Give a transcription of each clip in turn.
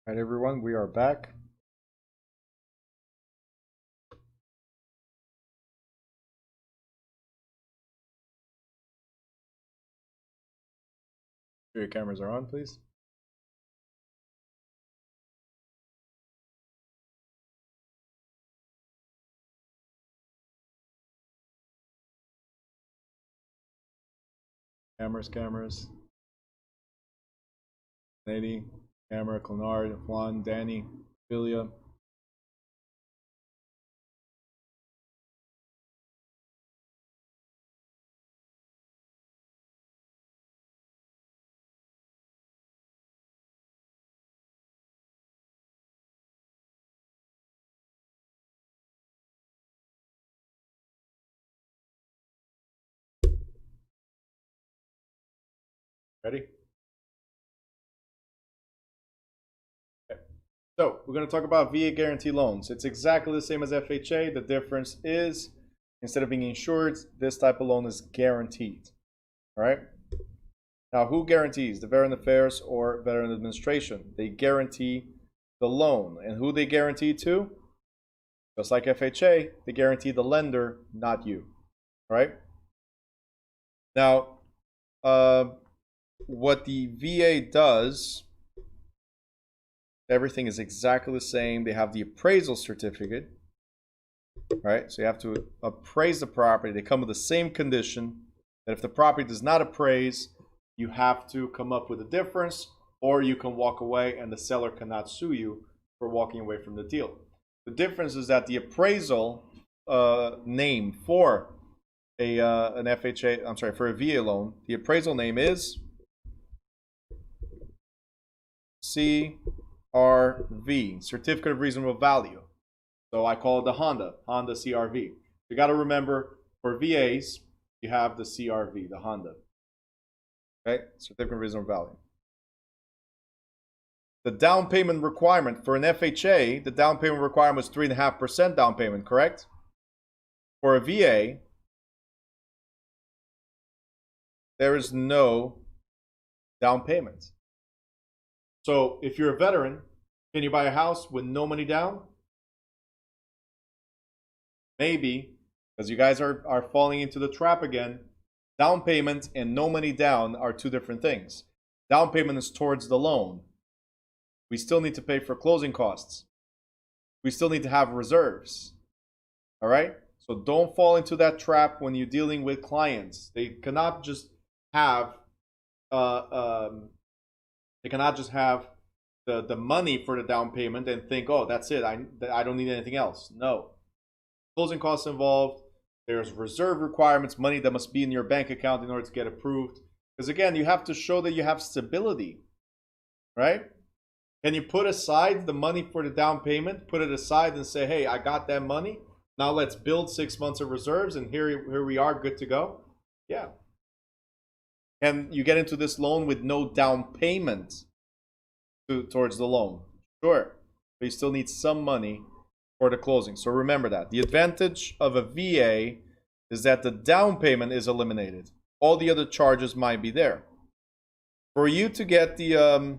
All right, everyone, we are back. Your cameras are on, please. Cameras. Nady, camera, Clenard, Juan, Danny, Philia. Ready? Okay. So we're going to talk about VA guarantee loans. It's exactly the same as FHA. The difference is instead of being insured, this type of loan is guaranteed. All right. Now, who guarantees? The Veteran Affairs or Veteran Administration. They guarantee the loan. And who they guarantee to? Just like FHA, they guarantee the lender, not you. All right. Now, what the VA does, everything is exactly the same. They have the appraisal certificate, right? So you have to appraise the property. They come with the same condition that if the property does not appraise, you have to come up with a difference, or you can walk away and the seller cannot sue you for walking away from the deal. The difference is that the appraisal name for an FHA, I'm sorry, for a VA loan, the appraisal name is CRV, Certificate of Reasonable Value. So I call it the Honda CRV. You got to remember, for VAs, you have the CRV, the Honda. Okay, Certificate of Reasonable Value. The down payment requirement for an FHA, the down payment requirement was 3.5% down payment, correct? For a VA, there is no down payment. So if you're a veteran, can you buy a house with no money down? Maybe, because you guys are falling into the trap again. Down payment and no money down are two different things. Down payment is towards the loan. We still need to pay for closing costs. We still need to have reserves. All right? So don't fall into that trap when you're dealing with clients. They cannot just have the money for the down payment and think, oh, that's it. I don't need anything else. No. Closing costs involved. There's reserve requirements, money that must be in your bank account in order to get approved. Because again, you have to show that you have stability, right? Can you put aside the money for the down payment, put it aside and say, hey, I got that money. Now let's build 6 months of reserves and here we are, good to go? Yeah. And you get into this loan with no down payment towards the loan. Sure. But you still need some money for the closing. So remember that. The advantage of a VA is that the down payment is eliminated. All the other charges might be there. For you to get the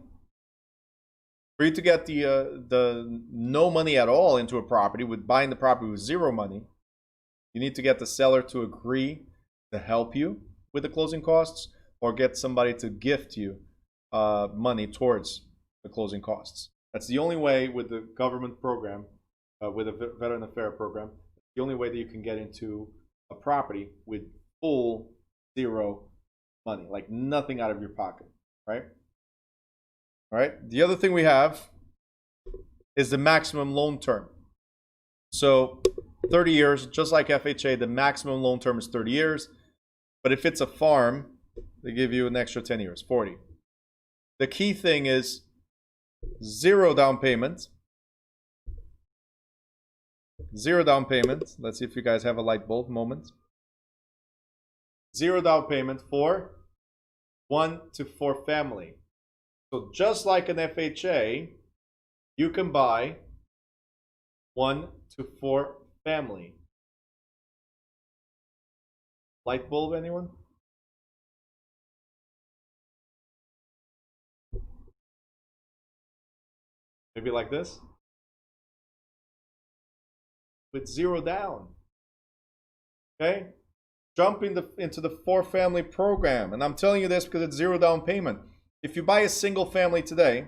no money at all into a property, with buying the property with zero money, you need to get the seller to agree to help you with the closing costs, or get somebody to gift you money towards the closing costs. That's the only way with the government program, with a Veteran Affairs program, the only way that you can get into a property with full zero money, like nothing out of your pocket, right? All right. The other thing we have is the maximum loan term. So 30 years, just like FHA, the maximum loan term is 30 years. But if it's a farm, they give you an extra 10 years, 40. The key thing is zero down payment. Zero down payment. Let's see if you guys have a light bulb moment. Zero down payment for 1 to 4 family. So just like an FHA, you can buy 1 to 4 family. Light bulb, anyone? Maybe like this, with 0 down. Okay? Jump into the 4-family program. And I'm telling you this because it's 0 down payment. If you buy a single family today,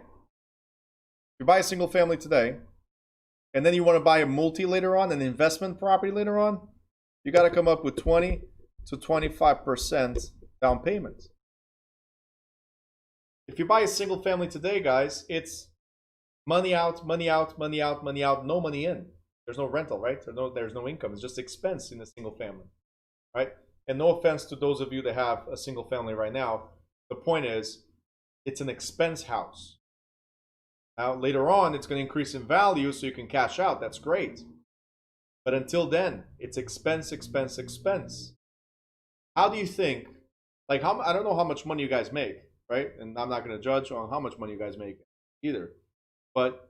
and then you want to buy a multi later on, an investment property later on, you got to come up with 20 to 25% down payment. If you buy a single family today, guys, it's money out, money out, money out, money out, no money in. There's no rental, right? There's no income. It's just expense in a single family, right? And no offense to those of you that have a single family right now. The point is, it's an expense house. Now, later on, it's going to increase in value so you can cash out. That's great. But until then, it's expense, expense, expense. How do you think, like, I don't know how much money you guys make, right? And I'm not going to judge on how much money you guys make either. But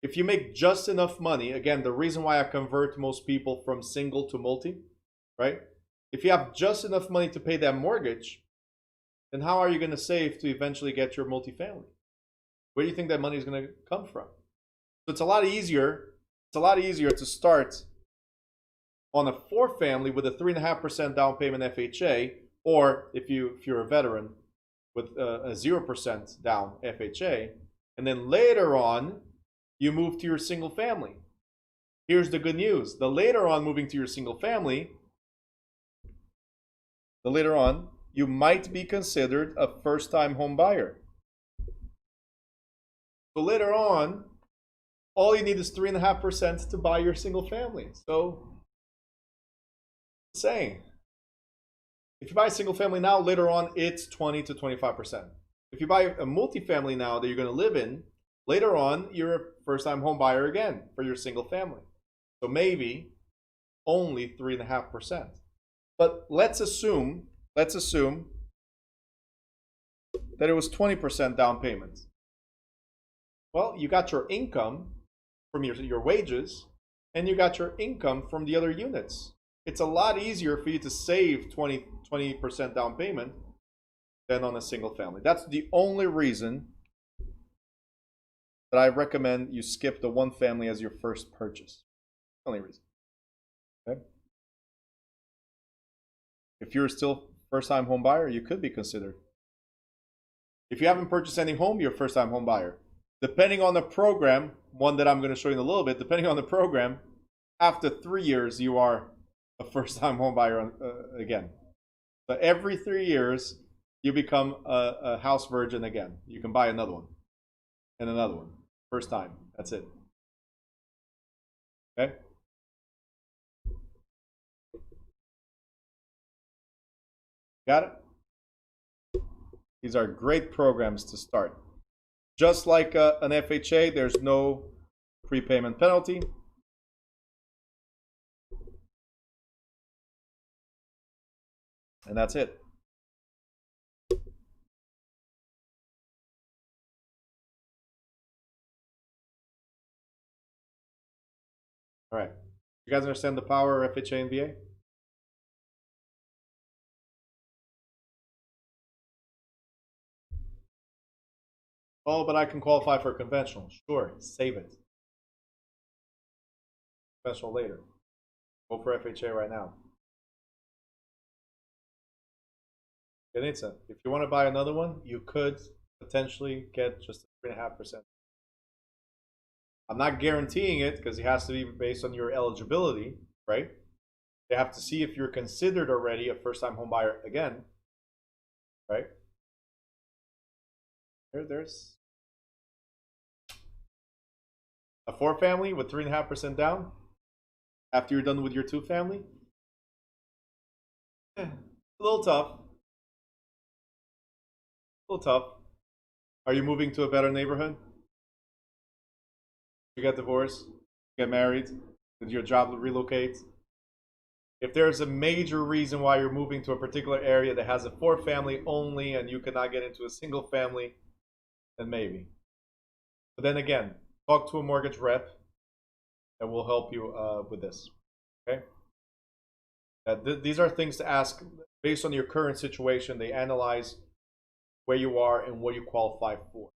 if you make just enough money, again, the reason why I convert most people from single to multi, right? If you have just enough money to pay that mortgage, then how are you going to save to eventually get your multifamily? Where do you think that money is going to come from? So it's a lot easier. It's a lot easier to start on a 4-family with a 3.5% down payment FHA, or if you're a veteran with a 0% down FHA, and then later on you move to your single family. Here's the good news: the later on moving to your single family, you might be considered a first-time home buyer. So later on, all you need is 3.5% to buy your single family. So, saying, if you buy a single family now, later on it's 20 to 25%. If you buy a multifamily now that you're going to live in, later on you're a first-time home buyer again for your single family. So maybe only 3.5%. But let's assume that it was 20% down payment. Well, you got your income from your wages, and you got your income from the other units. It's a lot easier for you to save 20% down payment than on a single family. That's the only reason that I recommend you skip the 1 family as your first purchase. Only reason. Okay? If you're still first-time home buyer, you could be considered. If you haven't purchased any home, you're a first-time home buyer. Depending on the program, one that I'm going to show you in a little bit, depending on the program, after 3 years, you are a first-time home buyer again. So every 3 years, you become a house virgin again. You can buy another one and another one. First time. That's it. Okay? Got it? These are great programs to start. Just like an FHA, there's no prepayment penalty. And that's it. All right. You guys understand the power of FHA and VA? Oh, but I can qualify for a conventional. Sure, save it. Conventional later. Go for FHA right now. If you want to buy another one, you could potentially get just 3.5%. I'm not guaranteeing it because it has to be based on your eligibility, right? They have to see if you're considered already a first-time home buyer again, right? There's a 4-family with 3.5% down after you're done with your 2-family. A little tough. A little tough. Are you moving to a better neighborhood? You get divorced? Get married? Did your job relocate? If there's a major reason why you're moving to a particular area that has a 4-family only and you cannot get into a single family, then maybe. But then again, talk to a mortgage rep that will help you with this. Okay? These are things to ask based on your current situation. They analyze where you are and what you qualify for.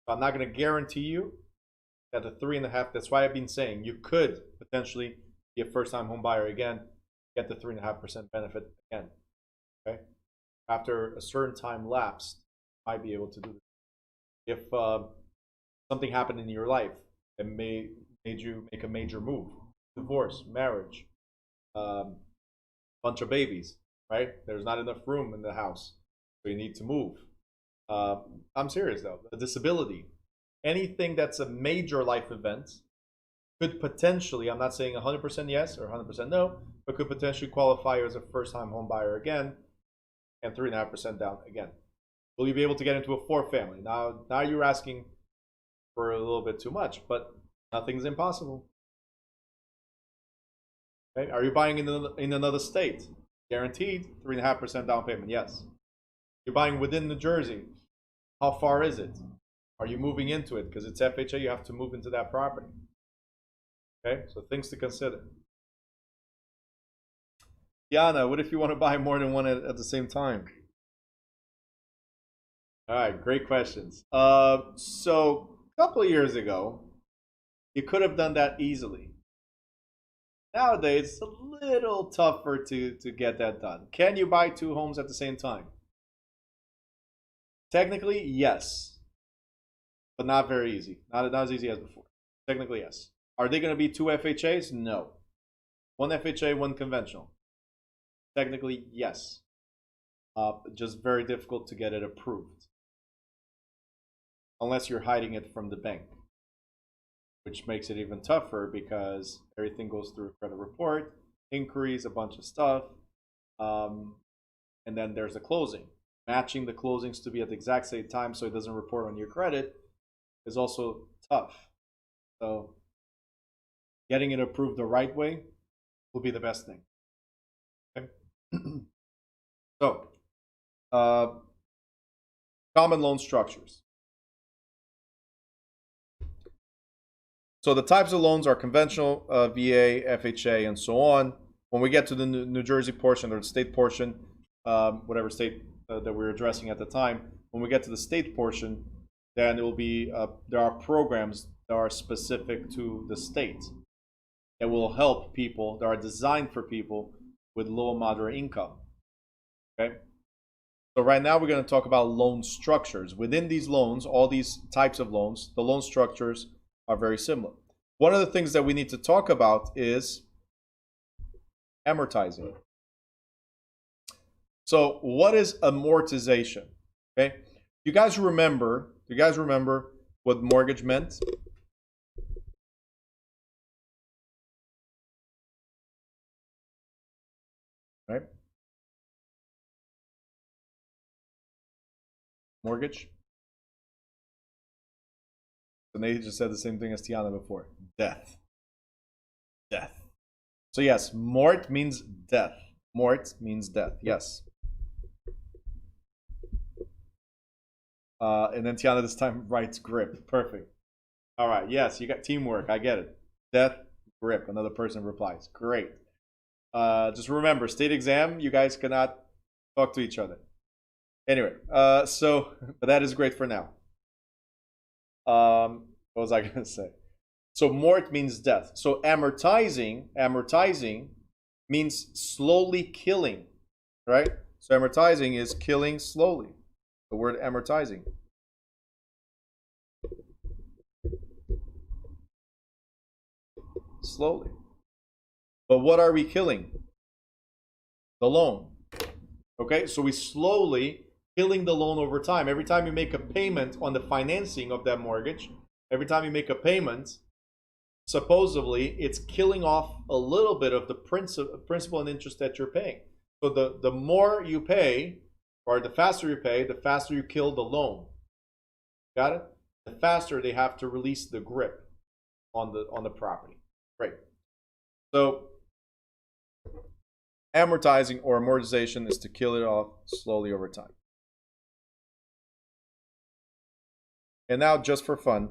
So I'm not going to guarantee you At the 3.5%, that's why I've been saying you could potentially be a first-time home buyer again, get the 3.5% benefit again. Okay, after a certain time lapsed, you might be able to do this. If something happened in your life that made you make a major move, divorce, marriage, bunch of babies, right? There's not enough room in the house, so you need to move. I'm serious though. A disability, anything that's a major life event could potentially, I'm not saying 100% yes or 100% no, but could potentially qualify as a first-time home buyer again, and 3.5% down again. Will you be able to get into a 4-family? Now you're asking for a little bit too much, but nothing's impossible. Okay? Are you buying in another state? Guaranteed 3.5% down payment. Yes. You're buying within New Jersey. How far is it? Are you moving into it? Because it's FHA, you have to move into that property. Okay, so things to consider. Yana, what if you want to buy more than one at the same time? All right, great questions. So a couple of years ago, you could have done that easily. Nowadays, it's a little tougher to get that done. Can you buy 2 homes at the same time? Technically, yes, but not very easy. Not as easy as before. Technically, yes. Are they going to be 2 FHAs? No. 1 FHA, 1 conventional. Technically, yes. Just very difficult to get it approved. Unless you're hiding it from the bank, which makes it even tougher because everything goes through a credit report, inquiries, a bunch of stuff, and then there's a closing. Matching the closings to be at the exact same time so it doesn't report on your credit is also tough. So getting it approved the right way will be the best thing. Okay? So, common loan structures. So the types of loans are conventional, VA, FHA, and so on. When we get to the New Jersey portion or the state portion, whatever state that we're addressing at the time, when we get to the state portion, then it will be, there are programs that are specific to the state that will help people, that are designed for people with low and moderate income. Okay? So right now we're going to talk about loan structures. Within these loans, all these types of loans, the loan structures are very similar. One of the things that we need to talk about is amortizing. So what is amortization? Okay? You guys remember what mortgage meant? Right? Mortgage. So Nate just said the same thing as Tiana before. Death. Death. So yes, mort means death. Mort means death. Yes. And then Tiana this time writes grip. Perfect. All right. Yes, you got teamwork. I get it. Death, grip. Another person replies. Great. Just remember, state exam, you guys cannot talk to each other. Anyway, so but that is great for now. What was I going to say? So mort means death. So amortizing means slowly killing, right? So amortizing is killing slowly. The word amortizing. Slowly. But what are we killing? The loan. Okay, so we slowly killing the loan over time. Every time you make a payment on the financing of that mortgage, every time you make a payment, supposedly it's killing off a little bit of the principal and interest that you're paying. So the more you pay, or the faster you pay, the faster you kill the loan. Got it? The faster they have to release the grip on the property. Great. So amortizing or amortization is to kill it off slowly over time. And now, just for fun,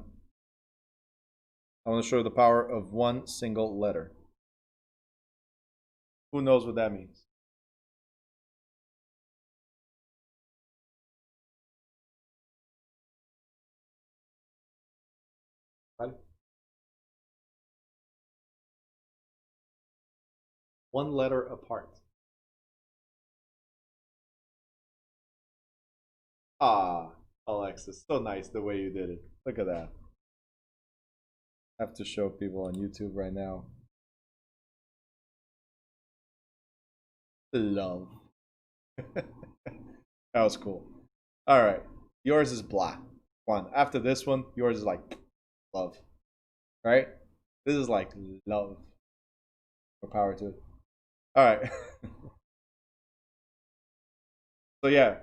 I want to show you the power of one single letter. Who knows what that means? Right? one letter apart. Ah, Alexis, so nice the way you did it. Look at that. I have to show people on YouTube right now. Love. That was cool. All right. Yours is blah. One. After this one, yours is like love. Right? This is like love. More power to it. All right. So yeah,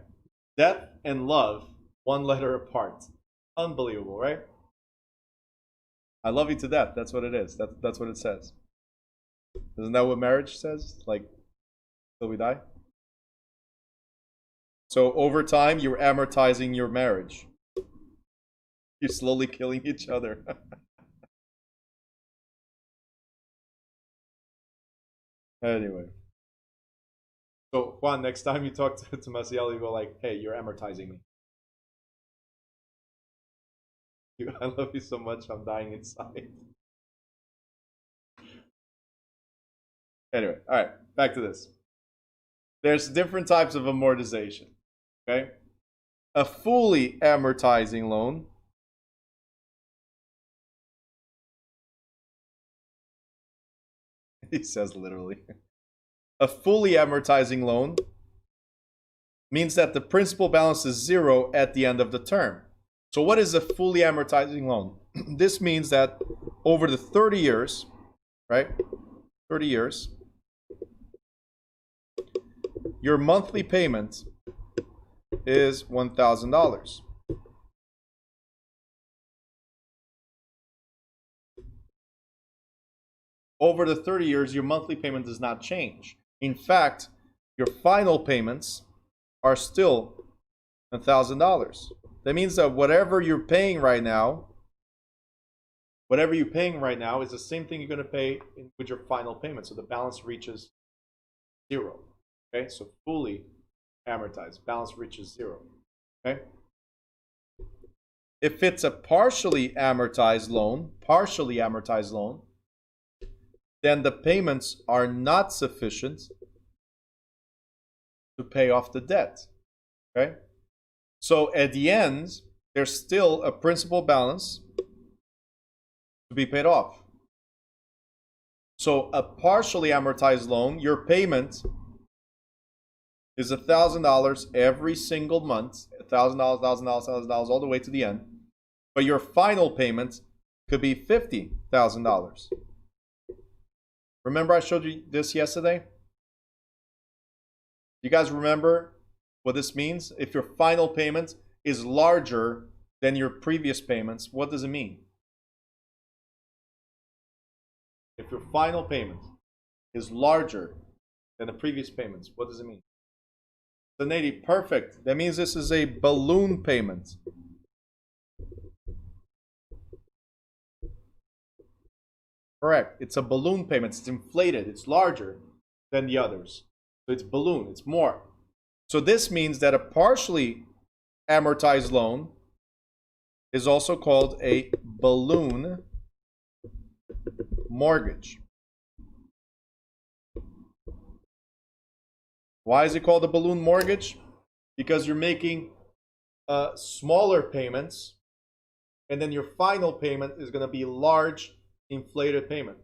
death and love, one letter apart. Unbelievable, right? I love you to death. That's what it is. That's what it says. Isn't that what marriage says? Like, till we die? So over time, you're amortizing your marriage. You're slowly killing each other. Anyway. So Juan, next time you talk to Maciel, you go like, hey, you're amortizing me. I love you so much, I'm dying inside. Anyway, all right, back to this. There's different types of amortization, okay? A fully amortizing loan he says literally. A fully amortizing loan means that the principal balance is zero at the end of the term. So what is a fully amortizing loan? This means that over the 30 years, right? 30 years, your monthly payment is $1,000. Over the 30 years, your monthly payment does not change. In fact, your final payments are still $1,000. That means that whatever you're paying right now is the same thing you're going to pay with your final payment. So the balance reaches zero. Okay, so fully amortized, balance reaches zero. Okay. If it's a partially amortized loan, then the payments are not sufficient to pay off the debt. Okay? So at the end, there's still a principal balance to be paid off. So a partially amortized loan, your payment is $1,000 every single month, $1,000, $1,000, $1,000, all the way to the end. But your final payment could be $50,000. Remember I showed you this yesterday? You guys remember what this means? If your final payment is larger than your previous payments, what does it mean? If your final payment is larger than the previous payments, what does it mean? So Nady, perfect. That means this is a balloon payment. Correct. It's a balloon payment. It's inflated. It's larger than the others. So it's balloon. It's more. So this means that a partially amortized loan is also called a balloon mortgage. Why is it called a balloon mortgage? Because you're making smaller payments, and then your final payment is going to be large inflated payment.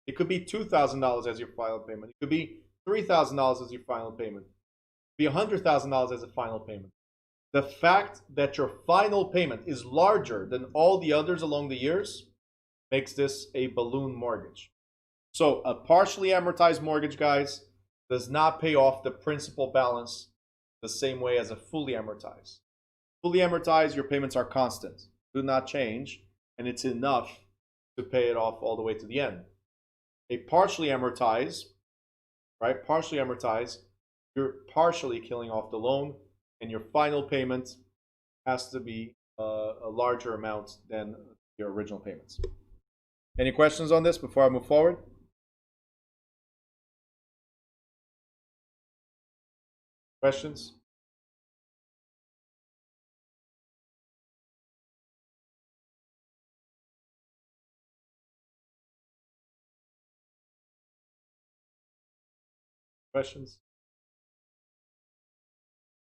It could be $2,000 as your final payment. It could be $3,000 as your final payment. It could be $100,000 as a final payment. The fact that your final payment is larger than all the others along the years makes this a balloon mortgage. So a partially amortized mortgage, guys, does not pay off the principal balance the same way as a fully amortized. Fully amortized, your payments are constant, do not change, and it's enough to pay it off all the way to the end. A partially amortized, right? Partially amortized, you're partially killing off the loan, and your final payment has to be a larger amount than your original payments. Any questions on this before I move forward? Questions? Questions?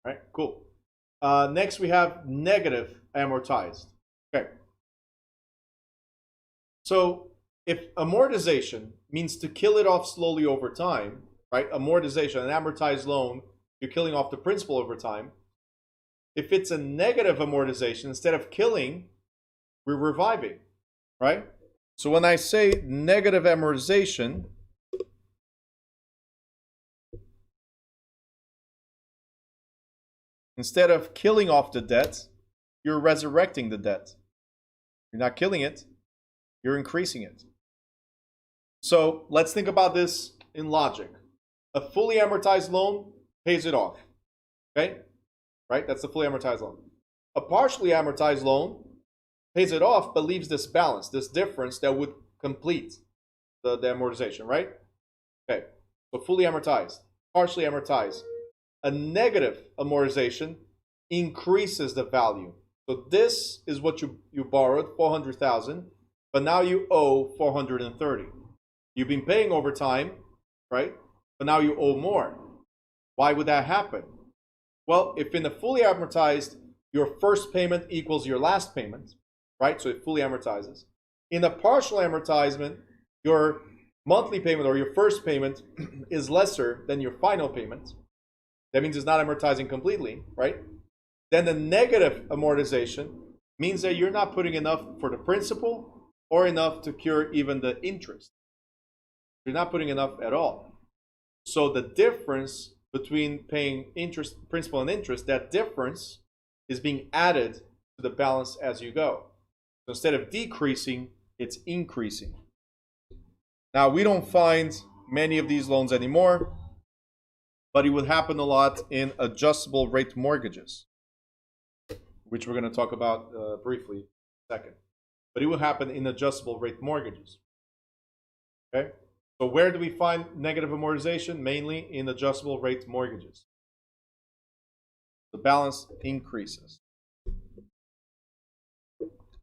All right, cool. Next, we have negative amortized. Okay. So if amortization means to kill it off slowly over time, right? Amortization, an amortized loan, you're killing off the principal over time. If it's a negative amortization, instead of killing, we're reviving, right? So when I say negative amortization, instead of killing off the debt, you're resurrecting the debt. You're not killing it, you're increasing it. So let's think about this in logic. A fully amortized loan pays it off, okay? Right? That's a fully amortized loan. A partially amortized loan pays it off, but leaves this balance, this difference that would complete the amortization, right? Okay, so fully amortized, partially amortized. A negative amortization increases the value. So this is what you borrowed, 400,000, but now you owe 430. You've been paying over time, right? But now you owe more. Why would that happen? Well, if in a fully amortized, your first payment equals your last payment, right? So it fully amortizes. In a partial amortizement, your monthly payment or your first payment is lesser than your final payment. That means it's not amortizing completely, right? Then the negative amortization means that you're not putting enough for the principal or enough to cure even the interest. You're not putting enough at all. So the difference between paying interest, principal and interest, that difference is being added to the balance as you go. So instead of decreasing, it's increasing. Now, we don't find many of these loans anymore, but it would happen a lot in adjustable rate mortgages, which we're going to talk about briefly in a second. But it will happen in adjustable rate mortgages. Okay? So where do we find negative amortization? Mainly in adjustable rate mortgages. The balance increases.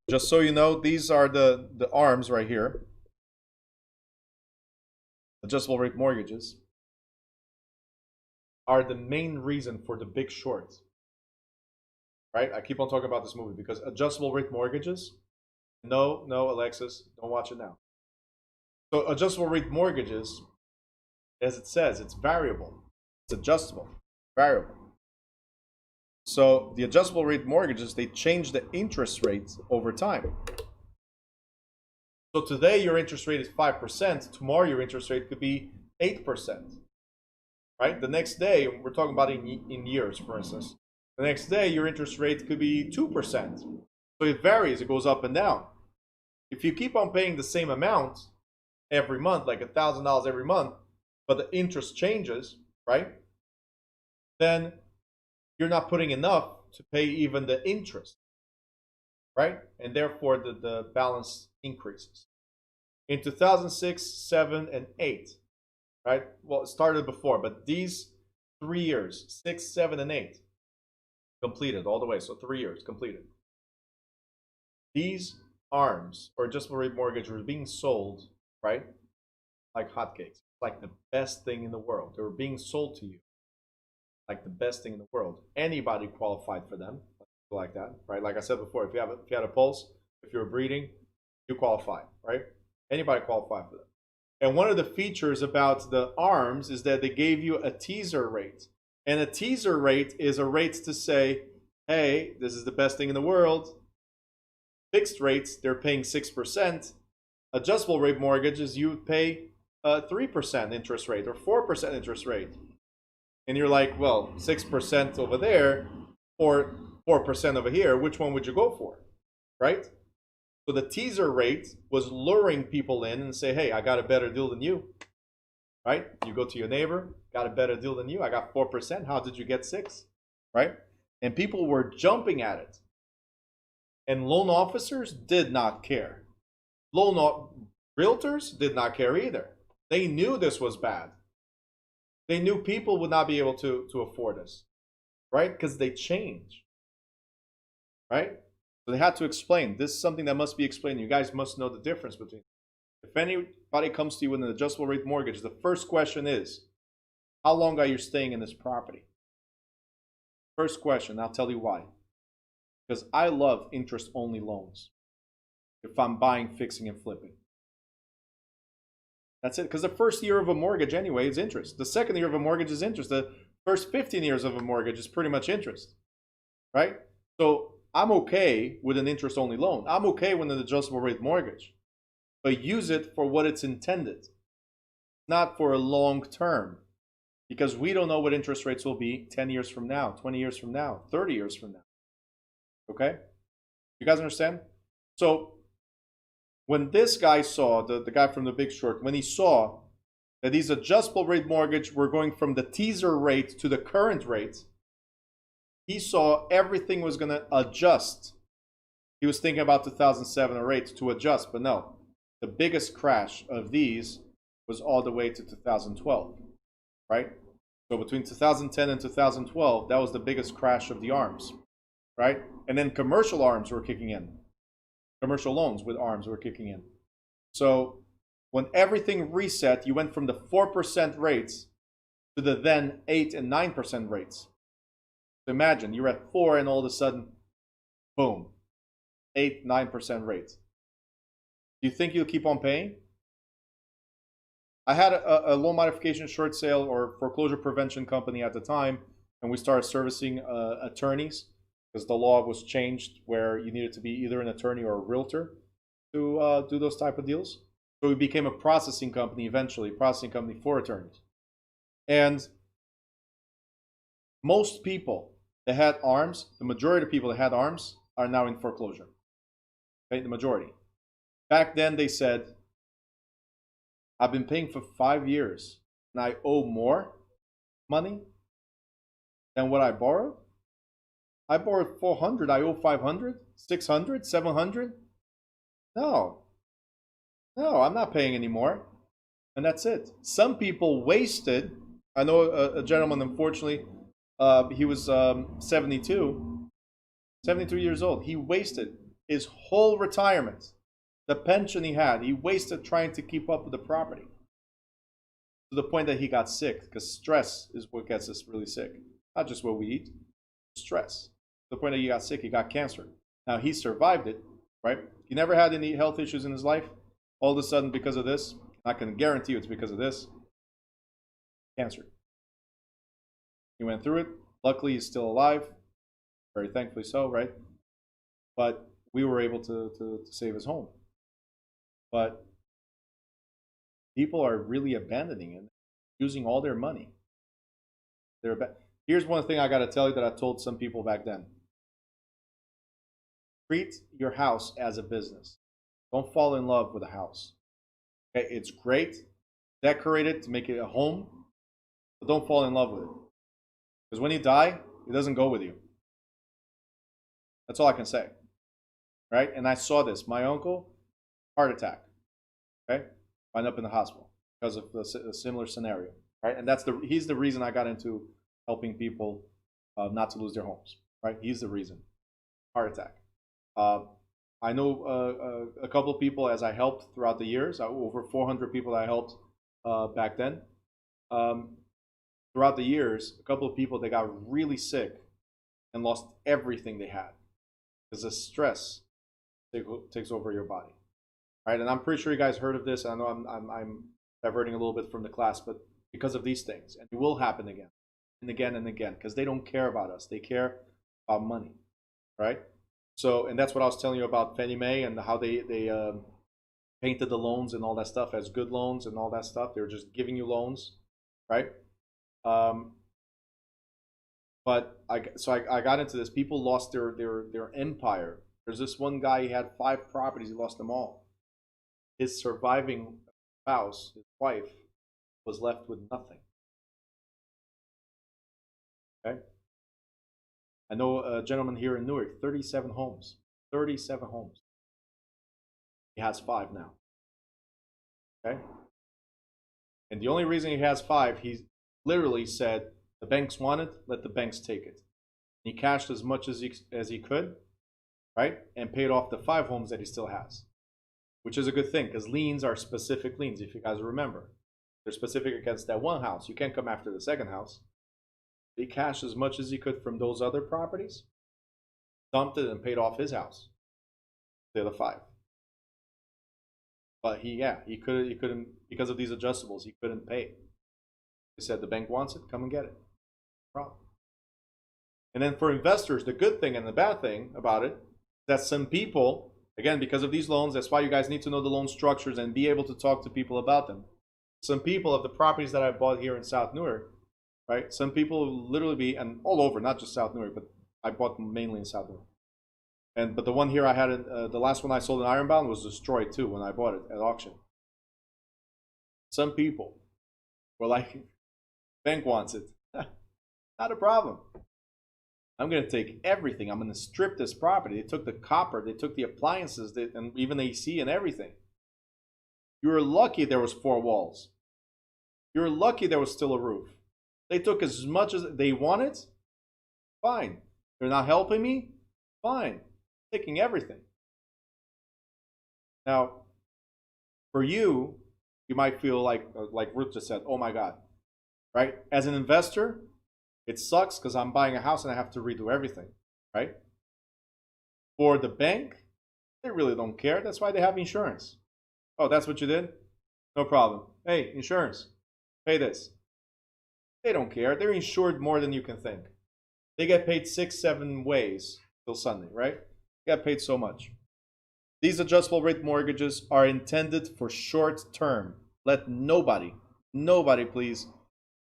Just so you know, these are the arms right here. Adjustable rate mortgages are the main reason for the Big Short. Right? I keep on talking about this movie because adjustable rate mortgages, no, Alexis, don't watch it now. So adjustable rate mortgages, as it says, it's variable. It's adjustable, variable. So the adjustable rate mortgages, they change the interest rates over time. So today your interest rate is 5%. Tomorrow your interest rate could be 8%. Right? The next day, we're talking about in years, for instance. The next day your interest rate could be 2%. So it varies, it goes up and down. If you keep on paying the same amount every month, like $1,000 every month, but the interest changes, right? Then you're not putting enough to pay even the interest, right? And therefore the balance increases. In 2006, 7, and 8, right? Well, it started before, but these 3 years, 6, 7, and 8, completed all the way. So 3 years completed. These arms or adjustable rate mortgage were being sold, right? Like hotcakes, like the best thing in the world. They were being sold to you like the best thing in the world. Anybody qualified for them, like that, right? Like I said before, if you had a pulse, if you're breathing, you qualify, right? Anybody qualify for them. And one of the features about the arms is that they gave you a teaser rate. And a teaser rate is a rate to say, hey, this is the best thing in the world. Fixed rates, they're paying 6%. Adjustable rate mortgages, you would pay 3% interest rate or 4% interest rate. And you're like, well, 6% over there or 4% over here, which one would you go for, right? So the teaser rate was luring people in and say, hey, I got a better deal than you, right? You go to your neighbor, got a better deal than you. I got 4%. How did you get 6, right? And people were jumping at it. And loan officers did not care. Realtors did not care either. They knew this was bad. They knew people would not be able to afford this, right? Because they change, right? So they had to explain. This is something that must be explained. You guys must know the difference between. If anybody comes to you with an adjustable rate mortgage, the first question is, How long are you staying in this property? First question, I'll tell you why. Because I love interest-only loans if I'm buying, fixing, and flipping. That's it. Because the first year of a mortgage anyway is interest. The second year of a mortgage is interest. The first 15 years of a mortgage is pretty much interest, right? So I'm okay with an interest-only loan. I'm okay with an adjustable rate mortgage, but use it for what it's intended, not for a long term, because we don't know what interest rates will be 10 years from now, 20 years from now, 30 years from now. Okay? You guys understand? So when this guy saw, the guy from The Big Short, when he saw that these adjustable rate mortgage were going from the teaser rate to the current rate, he saw everything was going to adjust. He was thinking about 2007 or 8 to adjust, but no. The biggest crash of these was all the way to 2012, right? So between 2010 and 2012, that was the biggest crash of the ARMs, right? And then commercial ARMs were kicking in. Commercial loans with ARMs were kicking in. So when everything reset, you went from the 4% rates to the then 8 and 9% rates. So imagine you're at 4 and all of a sudden, boom, 8, 9% rates. Do you think you'll keep on paying? I had a loan modification short sale or foreclosure prevention company at the time, and we started servicing attorneys because the law was changed where you needed to be either an attorney or a realtor to do those type of deals. So we became a processing company eventually, processing company for attorneys. And most people that had ARMs, the majority of people that had ARMs are now in foreclosure. Okay, the majority. Back then they said, I've been paying for 5 years and I owe more money than what I borrowed. I borrowed 400, I owe 500, 600, 700. No, I'm not paying anymore. And that's it. Some people wasted. I know a gentleman, unfortunately, he was 72 years old. He wasted his whole retirement, the pension he had. He wasted trying to keep up with the property to the point that he got sick, because stress is what gets us really sick. Not just what we eat, stress. To the point that he got sick, he got cancer. Now, he survived it, right? He never had any health issues in his life. All of a sudden, because of this, I can guarantee you it's because of this, cancer. He went through it. Luckily, he's still alive. Very thankfully so, right? But we were able to save his home. But people are really abandoning it, using all their money. Here's one thing I got to tell you that I told some people back then. Treat your house as a business. Don't fall in love with a house. Okay, it's great. Decorate it to make it a home, but don't fall in love with it. Because when you die, it doesn't go with you. That's all I can say. Right? And I saw this. My uncle, heart attack. Okay? Wind up in the hospital because of a similar scenario. Right? And he's the reason I got into helping people not to lose their homes. Right? He's the reason. Heart attack. I know a couple of people as I helped throughout the years. Over 400 people I helped back then. Throughout the years, a couple of people that got really sick and lost everything they had because the stress takes over your body, right? And I'm pretty sure you guys heard of this. I know I'm diverting a little bit from the class, but because of these things, and it will happen again and again and again, because they don't care about us; they care about money, right? So, and that's what I was telling you about Fannie Mae and how they painted the loans and all that stuff as good loans and all that stuff. They were just giving you loans, right? But I got into this. People lost their empire. There's this one guy, he had 5 properties, he lost them all. His surviving spouse, his wife, was left with nothing. Okay? I know a gentleman here in Newark, 37 homes. 37 homes. He has 5 now. Okay? And the only reason he has 5, he literally said, the banks want it, let the banks take it. He cashed as much as he could, right? And paid off the 5 homes that he still has, which is a good thing because liens are specific liens, if you guys remember. They're specific against that one house. You can't come after the second house. He cashed as much as he could from those other properties, dumped it, and paid off his house. The other 5. But he couldn't, because of these adjustables, he couldn't pay. He said the bank wants it, come and get it. No problem. And then for investors, the good thing and the bad thing about it, that some people, again, because of these loans, that's why you guys need to know the loan structures and be able to talk to people about them. Some people of the properties that I bought here in South Newark, right? Some people literally be, and all over, not just South Newark, but I bought them mainly in South Newark. But the one here I had, the last one I sold in Ironbound was destroyed too when I bought it at auction. Some people were like, bank wants it. Not a problem. I'm going to take everything. I'm going to strip this property. They took the copper, they took the appliances, and even AC and everything. You were lucky there was 4 walls. You were lucky there was still a roof. They took as much as they wanted. Fine. They're not helping me. Fine. Taking everything. Now, for you, you might feel like Ruth just said, oh my God, right? As an investor, it sucks because I'm buying a house and I have to redo everything, right? For the bank, they really don't care. That's why they have insurance. Oh, that's what you did? No problem. Hey, insurance, pay this. They don't care. They're insured more than you can think. They get paid 6-7 ways till Sunday, right? They get paid so much. These adjustable rate mortgages are intended for short term. Let nobody please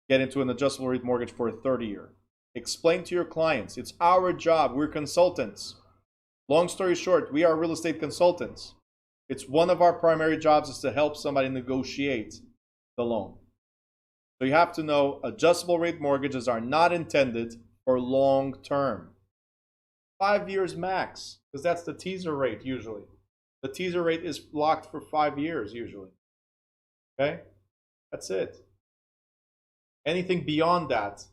get into an adjustable rate mortgage for a 30-year. Explain to your clients. It's our job. We're consultants. Long story short, we are real estate consultants. It's one of our primary jobs is to help somebody negotiate the loan. So you have to know adjustable rate mortgages are not intended for long term. 5 years max, because that's the teaser rate usually. The teaser rate is locked for 5 years usually. Okay? That's it. Anything beyond that,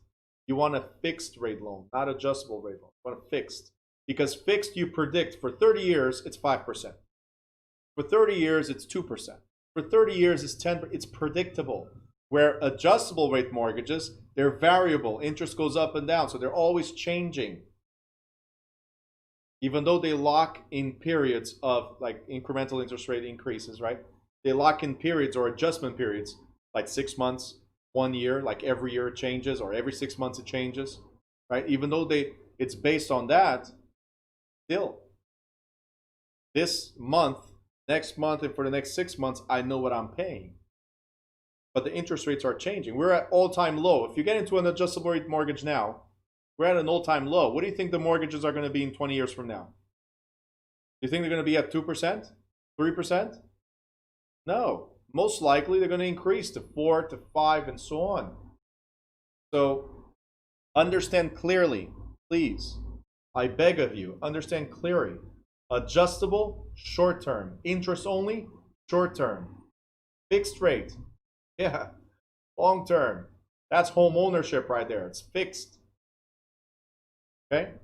you want a fixed rate loan, not adjustable rate loan. You want a fixed. Because fixed you predict for 30 years, it's 5%. For 30 years, it's 2%. For 30 years, it's 10%. It's predictable. Where adjustable rate mortgages, they're variable. Interest goes up and down, so they're always changing. Even though they lock in periods of like incremental interest rate increases, right? They lock in periods or adjustment periods, like 6 months, 1 year, like every year it changes, or every 6 months it changes, right? Even though it's based on that, still, this month, next month, and for the next 6 months, I know what I'm paying. But the interest rates are changing. We're at all-time low. If you get into an adjustable rate mortgage now, we're at an all-time low. What do you think the mortgages are going to be in 20 years from now? Do you think they're going to be at 2%? 3%? No. Most likely they're going to increase to 4 to 5 and so on. So understand clearly, please. I beg of you, understand clearly. Adjustable, short term. Interest only, short term. Fixed rate, yeah. Long term. That's home ownership right there. It's fixed. Okay?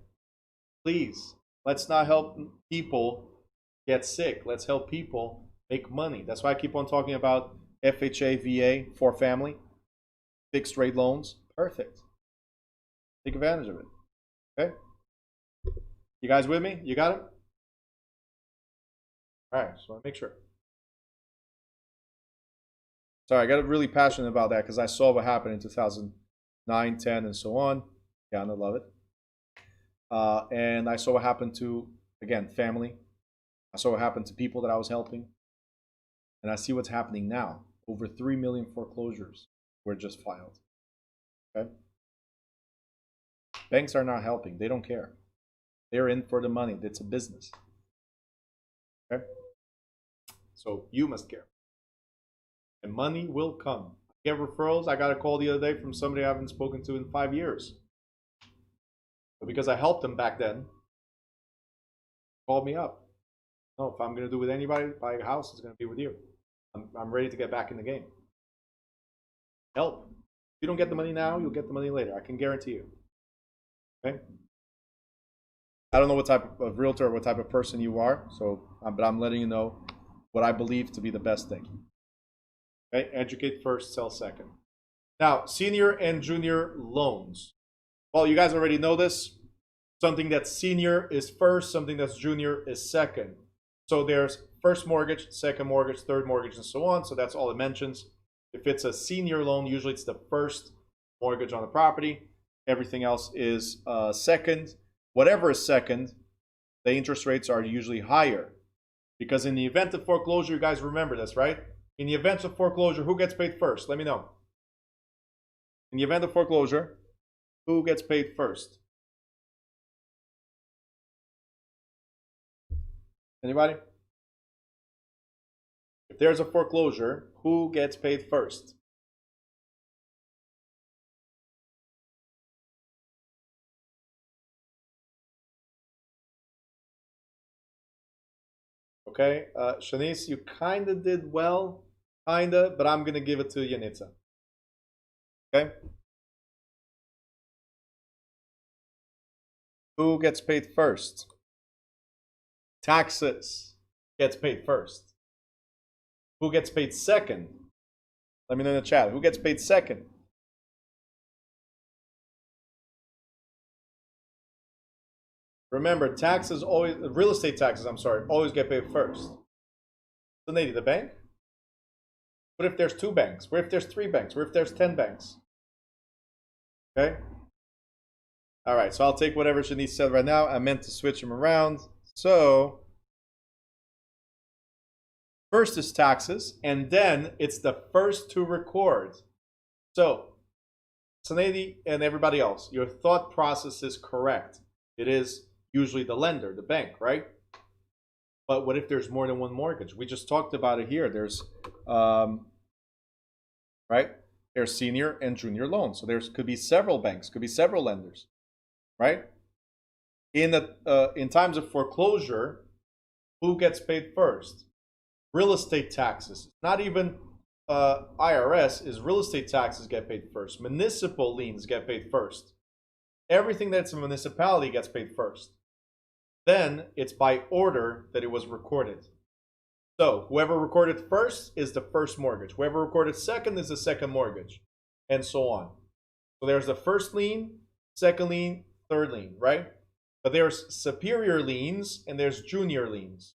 Please, let's not help people get sick. Let's help people make money. That's why I keep on talking about FHA, VA, for family, fixed rate loans. Perfect. Take advantage of it. Okay? You guys with me? You got it? All right, so I make sure. Sorry, I got really passionate about that because I saw what happened in 2009, 10, and so on. Yeah, and I love it. And I saw what happened to, again, family. I saw what happened to people that I was helping. And I see what's happening now. Over 3 million foreclosures were just filed. Okay? Banks are not helping. They don't care. They're in for the money. It's a business. Okay? So you must care. And money will come. Get referrals. I got a call the other day from somebody I haven't spoken to in 5 years. But because I helped them back then, called me up. No, if I'm going to do with anybody, buy a house, it's going to be with you. I'm ready to get back in the game. Help. If you don't get the money now, you'll get the money later. I can guarantee you. Okay? I don't know what type of realtor or what type of person you are, so but I'm letting you know what I believe to be the best thing. Okay, educate first, sell second. Now, senior and junior loans. Well, you guys already know this. Something that's senior is first, something that's junior is second. So there's first mortgage, second mortgage, third mortgage, and so on. So that's all it mentions. If it's a senior loan, usually it's the first mortgage on the property. Everything else is second. Whatever is second, the interest rates are usually higher. Because in the event of foreclosure, you guys remember this, right? In the event of foreclosure, who gets paid first? Let me know. In the event of foreclosure, who gets paid first? Anybody? If there's a foreclosure, who gets paid first? Okay, Shanice, you kind of did well, kind of, but I'm going to give it to Yanitza. Okay? Who gets paid first? Taxes gets paid first. Who gets paid second? Let me know in the chat. Who gets paid second? Remember, taxes always, real estate taxes, I'm sorry, always get paid first. So, Nady, the bank? What if there's 2 banks? What if there's 3 banks? What if there's 10 banks? Okay? All right, so I'll take whatever Shanice said right now. I meant to switch them around. So, first is taxes, and then it's the first to record. So, Sanady and everybody else, your thought process is correct. It is usually the lender, the bank, right? But what if there's more than one mortgage? We just talked about it here. There's, right? There's senior and junior loans. So there could be several banks, could be several lenders, right? In times of foreclosure, who gets paid first? Real estate taxes. Not even IRS, is real estate taxes get paid first. Municipal liens get paid first. Everything that's a municipality gets paid first. Then it's by order that it was recorded. So whoever recorded first is the first mortgage. Whoever recorded second is the second mortgage, and so on. So there's the first lien, second lien, third lien, right? But there's superior liens and there's junior liens.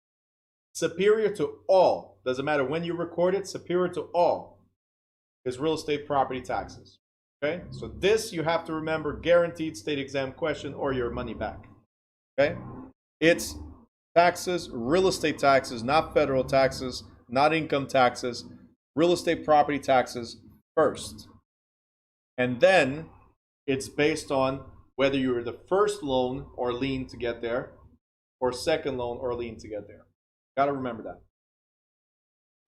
Superior to all, doesn't matter when you record it, superior to all is real estate property taxes. Okay, so this you have to remember, guaranteed state exam question or your money back. Okay, it's taxes, real estate taxes, not federal taxes, not income taxes, real estate property taxes first. And then it's based on whether you were the first loan or lien to get there or second loan or lien to get there. Got to remember that.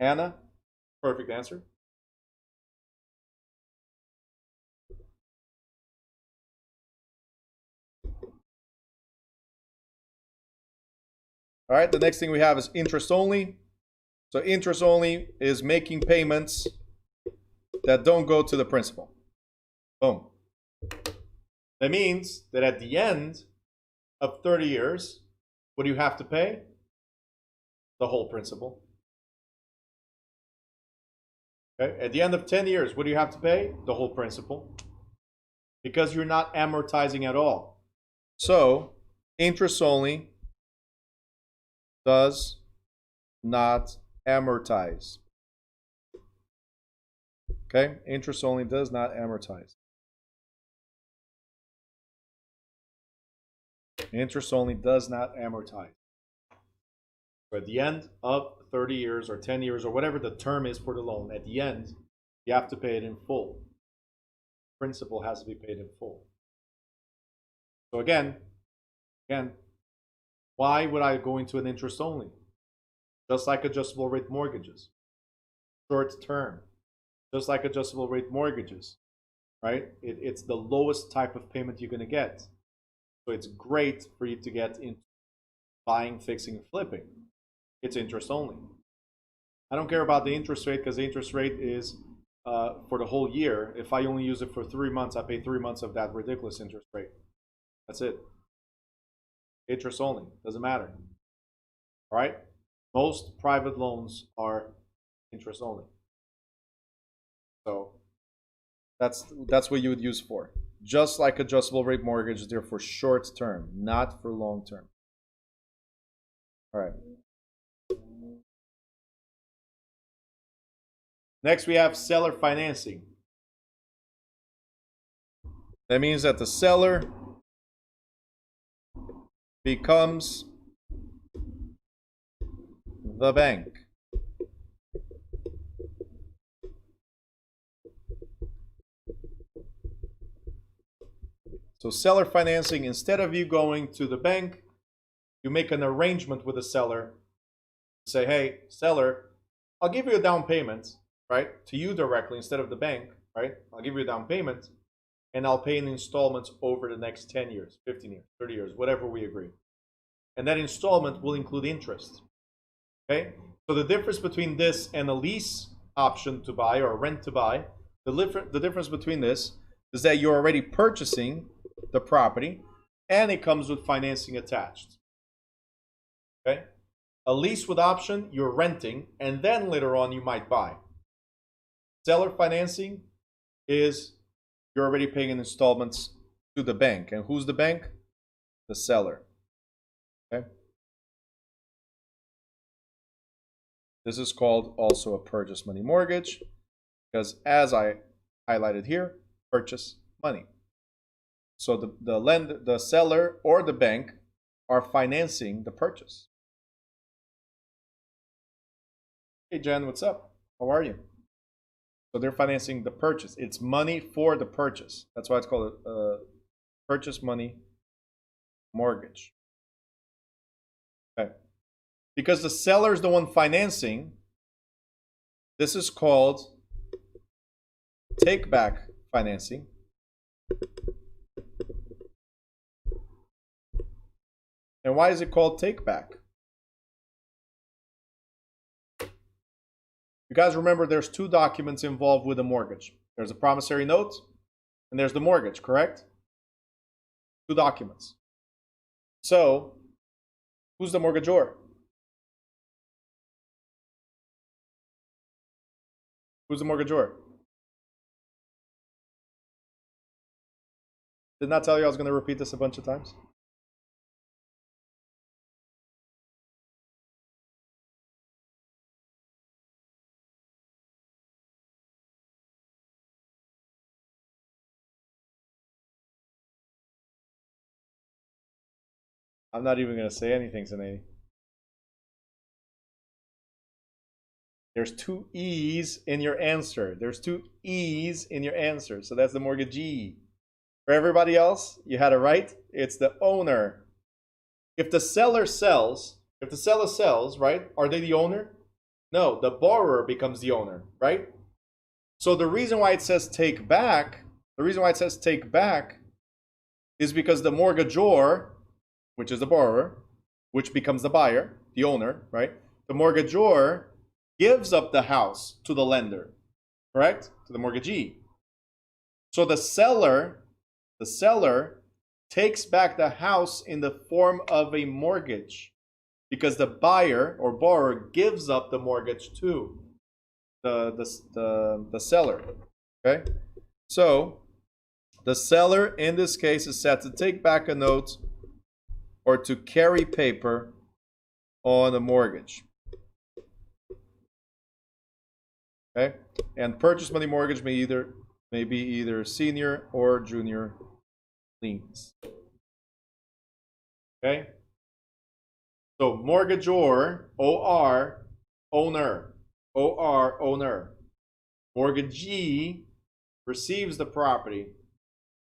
Anna, perfect answer. All right, the next thing we have is interest only. So interest only is making payments that don't go to the principal. Boom. That means that at the end of 30 years, what do you have to pay? The whole principal. Okay? At the end of 10 years, what do you have to pay? The whole principal. Because you're not amortizing at all. So, interest only does not amortize. Okay? Interest only does not amortize. Interest only does not amortize. So at the end of 30 years or 10 years or whatever the term is for the loan, at the end, you have to pay it in full. Principal has to be paid in full. So again, why would I go into an interest only? Just like adjustable rate mortgages. Short term. Just like adjustable rate mortgages. Right? It's the lowest type of payment you're going to get. So it's great for you to get into buying, fixing, and flipping. It's interest only. I don't care about the interest rate because the interest rate is for the whole year. If I only use it for 3 months, I pay 3 months of that ridiculous interest rate. That's it. Interest only. Doesn't matter. All right? Most private loans are interest only. So that's what you would use for. Just like adjustable rate mortgage, they're for short term, not for long term. All right. Next, we have seller financing. That means that the seller becomes the bank. So seller financing, instead of you going to the bank, you make an arrangement with the seller. Say, hey, seller, I'll give you a down payment, right? To you directly instead of the bank, right? I'll give you a down payment and I'll pay in installments over the next 10 years, 15 years, 30 years, whatever we agree. And that installment will include interest. Okay? So the difference between this and a lease option to buy or a rent to buy, the difference between this is that you're already purchasing the property and it comes with financing attached. Okay? A lease with option, you're renting, and then later on you might buy. Seller financing is you're already paying in installments to the bank. And who's the bank? The seller. Okay? This is called also a purchase money mortgage because, as I highlighted here, purchase money. So the seller or the bank are financing the purchase. Hey Jen, what's up? How are you? So they're financing the purchase. It's money for the purchase. That's why it's called a purchase money mortgage. Okay. Because the seller is the one financing, this is called take back financing. And why is it called take back? You guys remember there's two documents involved with a mortgage. There's a promissory note and there's the mortgage, correct? Two documents. So, who's the mortgagor? Who's the mortgagor? Did not tell you I was going to repeat this a bunch of times? I'm not even going to say anything, Zanay. There's two E's in your answer. There's two E's in your answer. So that's the mortgagee. For everybody else, you had it right. It's the owner. If the seller sells, right, are they the owner? No, the borrower becomes the owner, right? So the reason why it says take back, is because the mortgagor, which is the borrower, which becomes the buyer, the owner, right? The mortgagor gives up the house to the lender, correct? To the mortgagee. So the seller takes back the house in the form of a mortgage because the buyer or borrower gives up the mortgage to the seller. Okay? So the seller in this case is set to take back a note or to carry paper on a mortgage. Okay? And purchase money mortgage may be either senior or junior liens. Okay? So mortgagor, OR, owner. OR, owner. Mortgagee receives the property.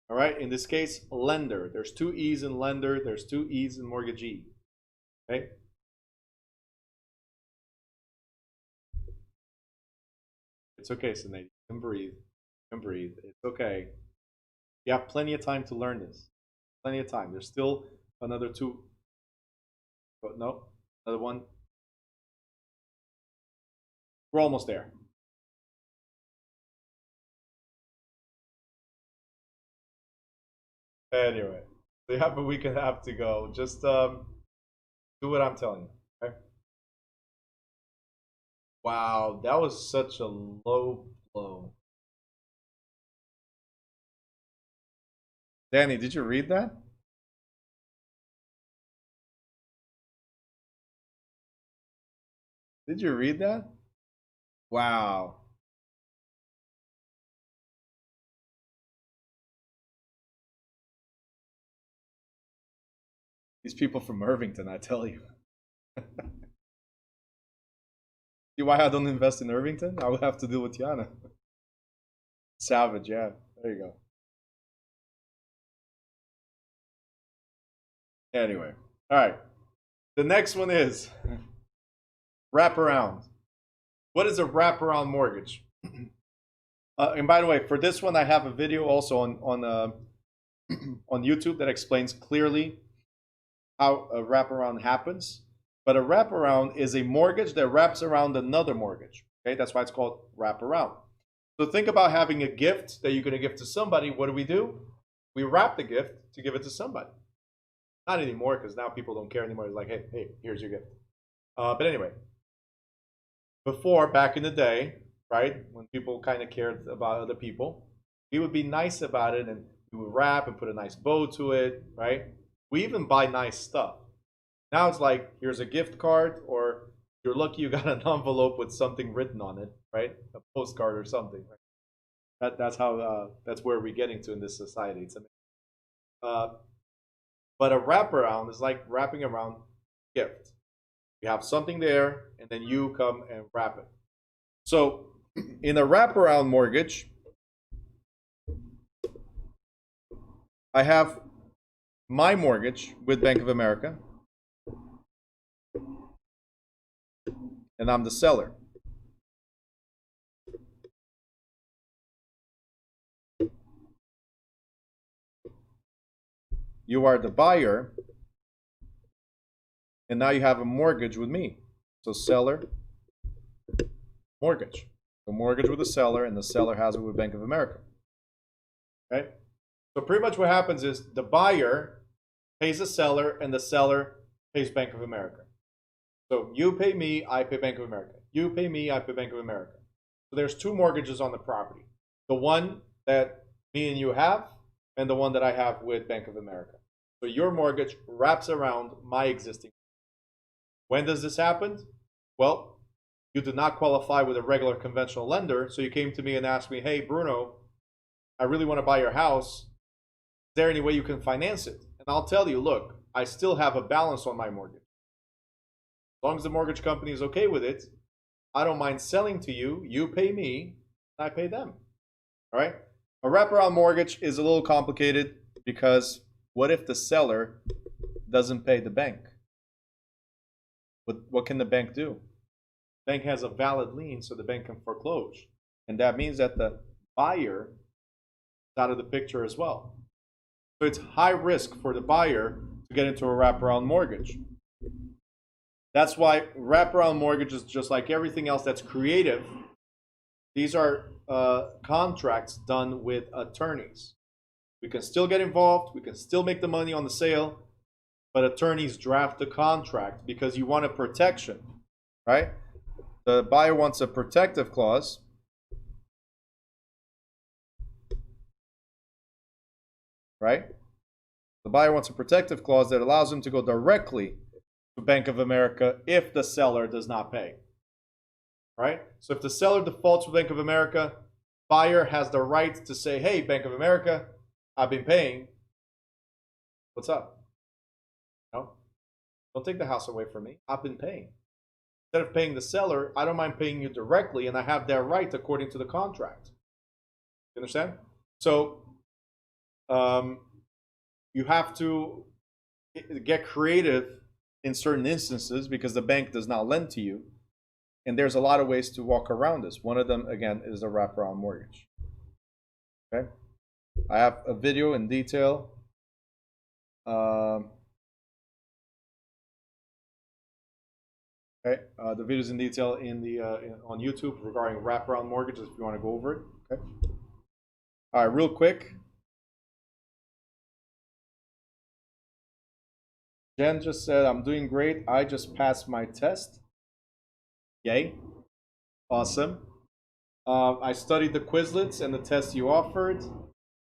All right? In this case, lender. There's two E's in lender. There's two E's in mortgagee. Okay? It's okay, Sinead. You can breathe. You can breathe. It's okay. You have plenty of time to learn this. Plenty of time. There's still another two. But no, another one. We're almost there. Anyway, so you have a week and a half to go. Just do what I'm telling you. Okay? Wow, that was such a low blow. Danny, did you read that? Did you read that? Wow. These people from Irvington, I tell you. See why I don't invest in Irvington? I would have to deal with Yana. Savage, yeah. There you go. Anyway, all right. The next one is wraparound. What is a wraparound mortgage? And by the way, for this one, I have a video also on YouTube that explains clearly how a wraparound happens. But a wraparound is a mortgage that wraps around another mortgage. Okay, that's why it's called wraparound. So think about having a gift that you're going to give to somebody. What do? We wrap the gift to give it to somebody. Not anymore, because now people don't care anymore. It's like, hey, here's your gift. But anyway, before, back in the day, right, when people kind of cared about other people, we would be nice about it, and we would wrap and put a nice bow to it, right? We even buy nice stuff. Now it's like, here's a gift card, or you're lucky you got an envelope with something written on it, right? A postcard or something. Right? That's where we're getting to in this society. It's amazing. But a wraparound is like wrapping around a gift. You have something there, and then you come and wrap it. So in a wraparound mortgage, I have my mortgage with Bank of America, and I'm the seller. You are the buyer, and now you have a mortgage with me. So seller, mortgage. The mortgage with the seller, and the seller has it with Bank of America. Okay? So pretty much what happens is the buyer pays the seller, and the seller pays Bank of America. So you pay me, I pay Bank of America. You pay me, I pay Bank of America. So there's two mortgages on the property. The one that me and you have, and the one that I have with Bank of America. So your mortgage wraps around my existing. When does this happen? Well, you did not qualify with a regular conventional lender, so you came to me and asked me, hey, Bruno, I really want to buy your house. Is there any way you can finance it? And I'll tell you, look, I still have a balance on my mortgage. As long as the mortgage company is okay with it, I don't mind selling to you. You pay me, and I pay them. All right? A wraparound mortgage is a little complicated because what if the seller doesn't pay the bank? What can the bank do? The bank has a valid lien, so the bank can foreclose. And that means that the buyer is out of the picture as well. So it's high risk for the buyer to get into a wraparound mortgage. That's why wraparound mortgages, just like everything else that's creative, these are contracts done with attorneys. We can still get involved, we can still make the money on the sale, but attorneys draft the contract because you want a protection, right? The buyer wants a protective clause. Right? The buyer wants a protective clause that allows him to go directly to Bank of America if the seller does not pay. Right? So if the seller defaults with Bank of America, buyer has the right to say, hey, Bank of America, I've been paying. What's up? No? Don't take the house away from me. I've been paying. Instead of paying the seller, I don't mind paying you directly, and I have that right according to the contract. You understand? So you have to get creative in certain instances because the bank does not lend to you. And there's a lot of ways to walk around this. One of them, again, is a wraparound mortgage. Okay? I have a video in detail. Okay, the video's in detail on YouTube regarding wraparound mortgages if you want to go over it. Okay. All right, real quick. Jen just said, I'm doing great. I just passed my test. Yay. Awesome. I studied the Quizlets and the tests you offered.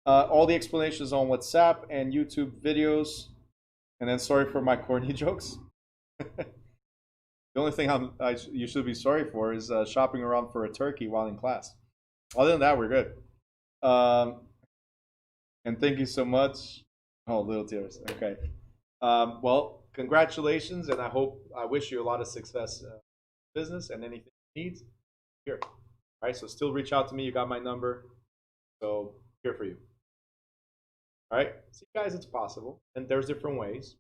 All the explanations on WhatsApp and YouTube videos. And then sorry for my corny jokes. The only thing you should be sorry for is shopping around for a turkey while in class. Other than that, we're good. And thank you so much. Oh, little tears. Okay. Well, congratulations, and I wish you a lot of success in business and anything you need. Here. All right, so still reach out to me. You got my number. So here for you. All right. See, guys, it's possible. And there's different ways.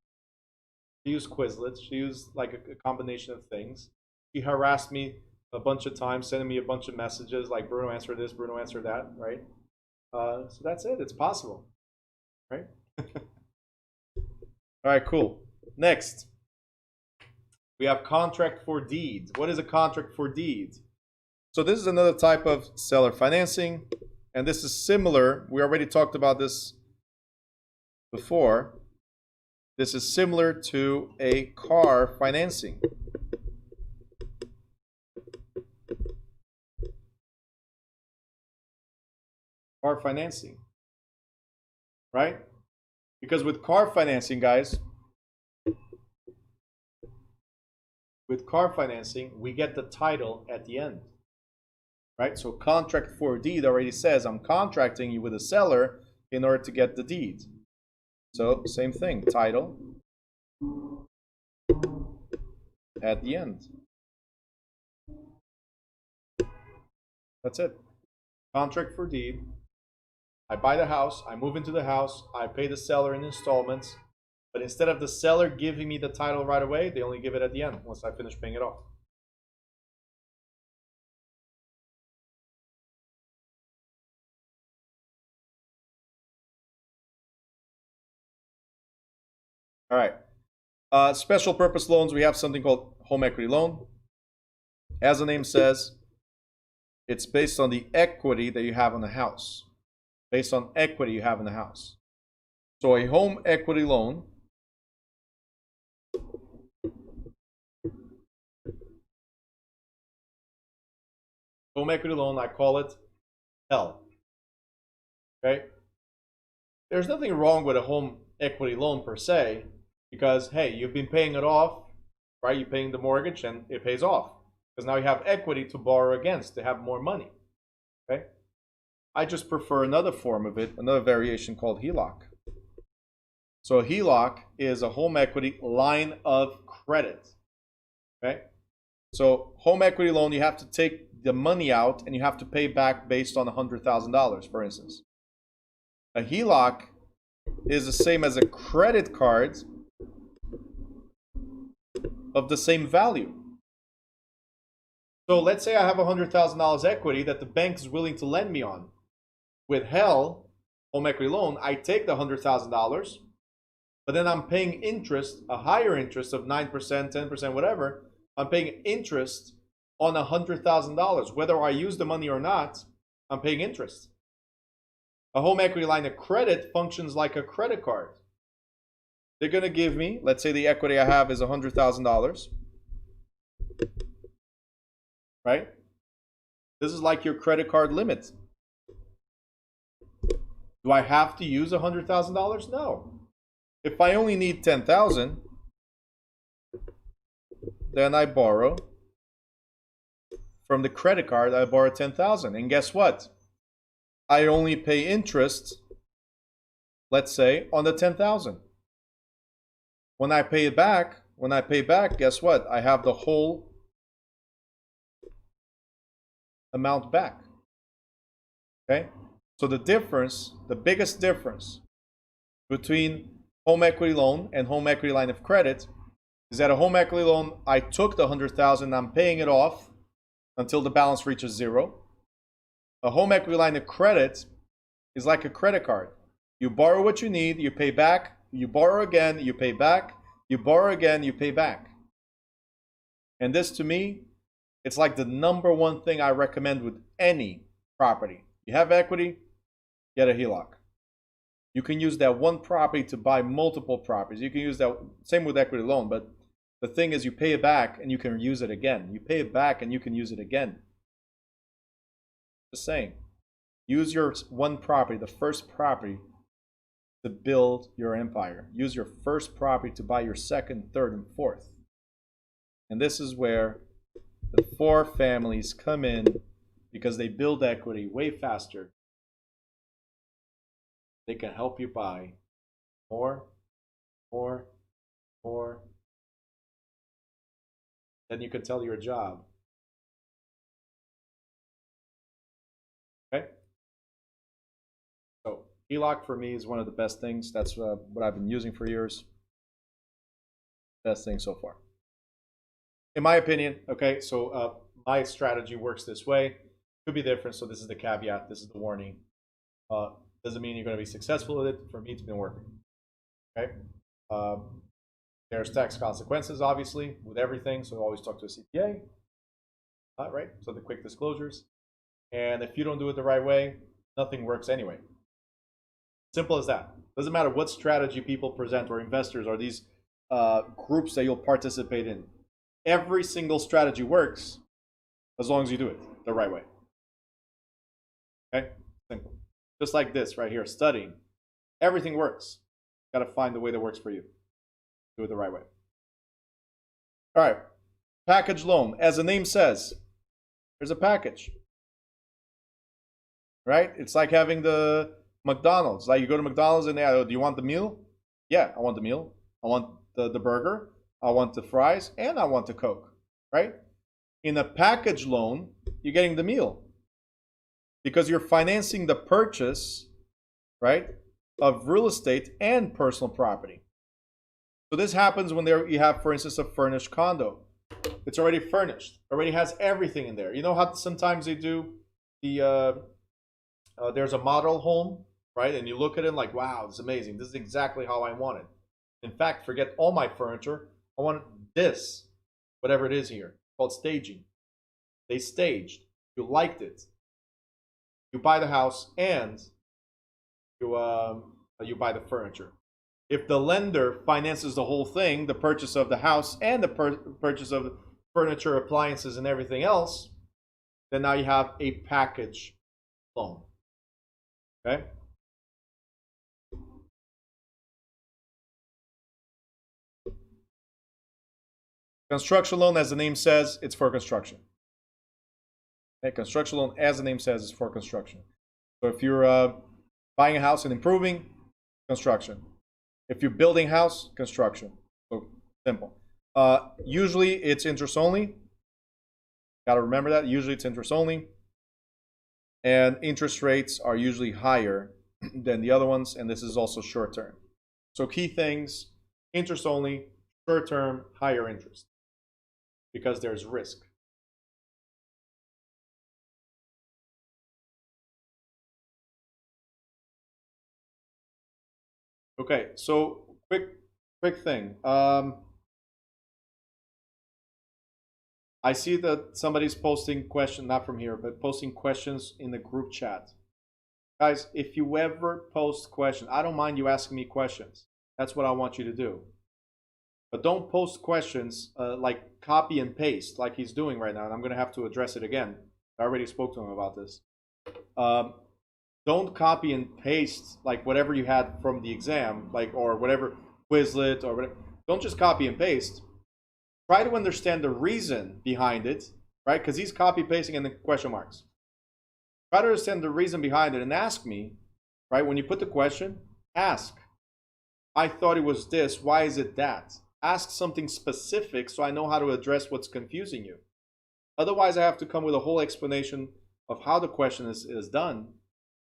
She used Quizlet. She used like a combination of things. She harassed me a bunch of times, sending me a bunch of messages like, Bruno, answer this, Bruno, answer that, right? So that's it. It's possible, right? All right, cool. Next, we have contract for deed. What is a contract for deed? So this is another type of seller financing, and this is similar. We already talked about this before. This is similar to a car financing. Car financing, right? Because with car financing, guys, with car financing, we get the title at the end, right? So contract for deed already says I'm contracting you with a seller in order to get the deed. So same thing, title at the end. That's it. Contract for deed. I buy the house, I move into the house, I pay the seller in installments, but instead of the seller giving me the title right away, they only give it at the end once I finish paying it off. All right. Special purpose loans, we have something called home equity loan. As the name says, it's based on the equity that you have on the house. Based on equity you have in the house. So a home equity loan I call it HEL. Okay? There's nothing wrong with a home equity loan per se, because hey, you've been paying it off, right? You're paying the mortgage and it pays off. Because now you have equity to borrow against, to have more money. Okay? I just prefer another form of it, another variation called HELOC. So a HELOC is a home equity line of credit. Okay? So home equity loan, you have to take the money out and you have to pay back based on $100,000, for instance. A HELOC is the same as a credit card of the same value. So let's say I have $100,000 equity that the bank is willing to lend me on. With HEL, home equity loan, I take the $100,000, but then I'm paying interest, a higher interest of 9%, 10%, whatever. I'm paying interest on $100,000. Whether I use the money or not, I'm paying interest. A home equity line of credit functions like a credit card. They're going to give me, let's say the equity I have is $100,000, right? This is like your credit card limit. Do I have to use $100,000? No. If I only need $10,000, then I borrow from the credit card. I borrow $10,000, and guess what? I only pay interest, let's say, on the $10,000. When I pay it back, guess what? I have the whole amount back. Okay? So the difference, the biggest difference between home equity loan and home equity line of credit is that a home equity loan, I took the $100,000, I'm paying it off until the balance reaches zero. A home equity line of credit is like a credit card. You borrow what you need, you pay back, you borrow again, you pay back, you borrow again, you pay back. And this, to me, it's like the number one thing I recommend with any property. You have equity, get a HELOC. You can use that one property to buy multiple properties. You can use that, same with equity loan, but the thing is you pay it back and you can use it again. You pay it back and you can use it again. Just saying. Use your one property, the first property, to build your empire. Use your first property to buy your second, third, and fourth. And this is where the 4 families come in, because they build equity way faster. They can help you buy more. Then you can tell your job. Okay? So HELOC for me is one of the best things. That's what I've been using for years. Best thing so far. In my opinion, okay, so my strategy works this way. Could be different, so this is the caveat, this is the warning. Doesn't mean you're going to be successful with it. For me, it's been working. Okay? There's tax consequences, obviously, with everything, so always talk to a CPA. Right? So the quick disclosures. And if you don't do it the right way, nothing works anyway. Simple as that. Doesn't matter what strategy people present, or investors, or these groups that you'll participate in. Every single strategy works as long as you do it the right way. Okay? Simple. Just like this right here, studying. Everything works. Got to find the way that works for you. Do it the right way. All right. Package loan. As the name says, there's a package. Right? It's like having the McDonald's. Like you go to McDonald's and they ask, do you want the meal? Yeah, I want the meal. I want the burger. I want the fries. And I want the Coke. Right? In a package loan, you're getting the meal. Because you're financing the purchase, right, of real estate and personal property. So this happens when you have, for instance, a furnished condo. It's already furnished. Already has everything in there. You know how sometimes they do the there's a model home, right? And you look at it like, wow, this is amazing. This is exactly how I want it. In fact, forget all my furniture. I want this, whatever it is here, called staging. They staged. You liked it. You buy the house and you buy the furniture. If the lender finances the whole thing, the purchase of the house and the purchase of furniture, appliances, and everything else, then now you have a package loan. Okay? Construction loan, as the name says, it's for construction. Okay? Construction loan, as the name says, is for construction. So if you're buying a house and improving, construction. If you're building a house, construction. So simple. Usually it's interest only. Got to remember that. Usually it's interest only. And interest rates are usually higher than the other ones. And this is also short term. So key things, interest only, short term, higher interest. Because there's risk. Okay, so quick thing. I see that somebody's posting questions, not from here, but posting questions in the group chat. Guys, if you ever post questions, I don't mind you asking me questions. That's what I want you to do. But don't post questions like copy and paste like he's doing right now, and I'm going to have to address it again. I already spoke to him about this. Don't copy and paste like whatever you had from the exam, like or whatever Quizlet or whatever. Don't just copy and paste. Try to understand the reason behind it, right? Because he's copy pasting in the question marks. Try to understand the reason behind it and ask me, right? When you put the question, ask. I thought it was this. Why is it that? Ask something specific so I know how to address what's confusing you. Otherwise, I have to come with a whole explanation of how the question is done.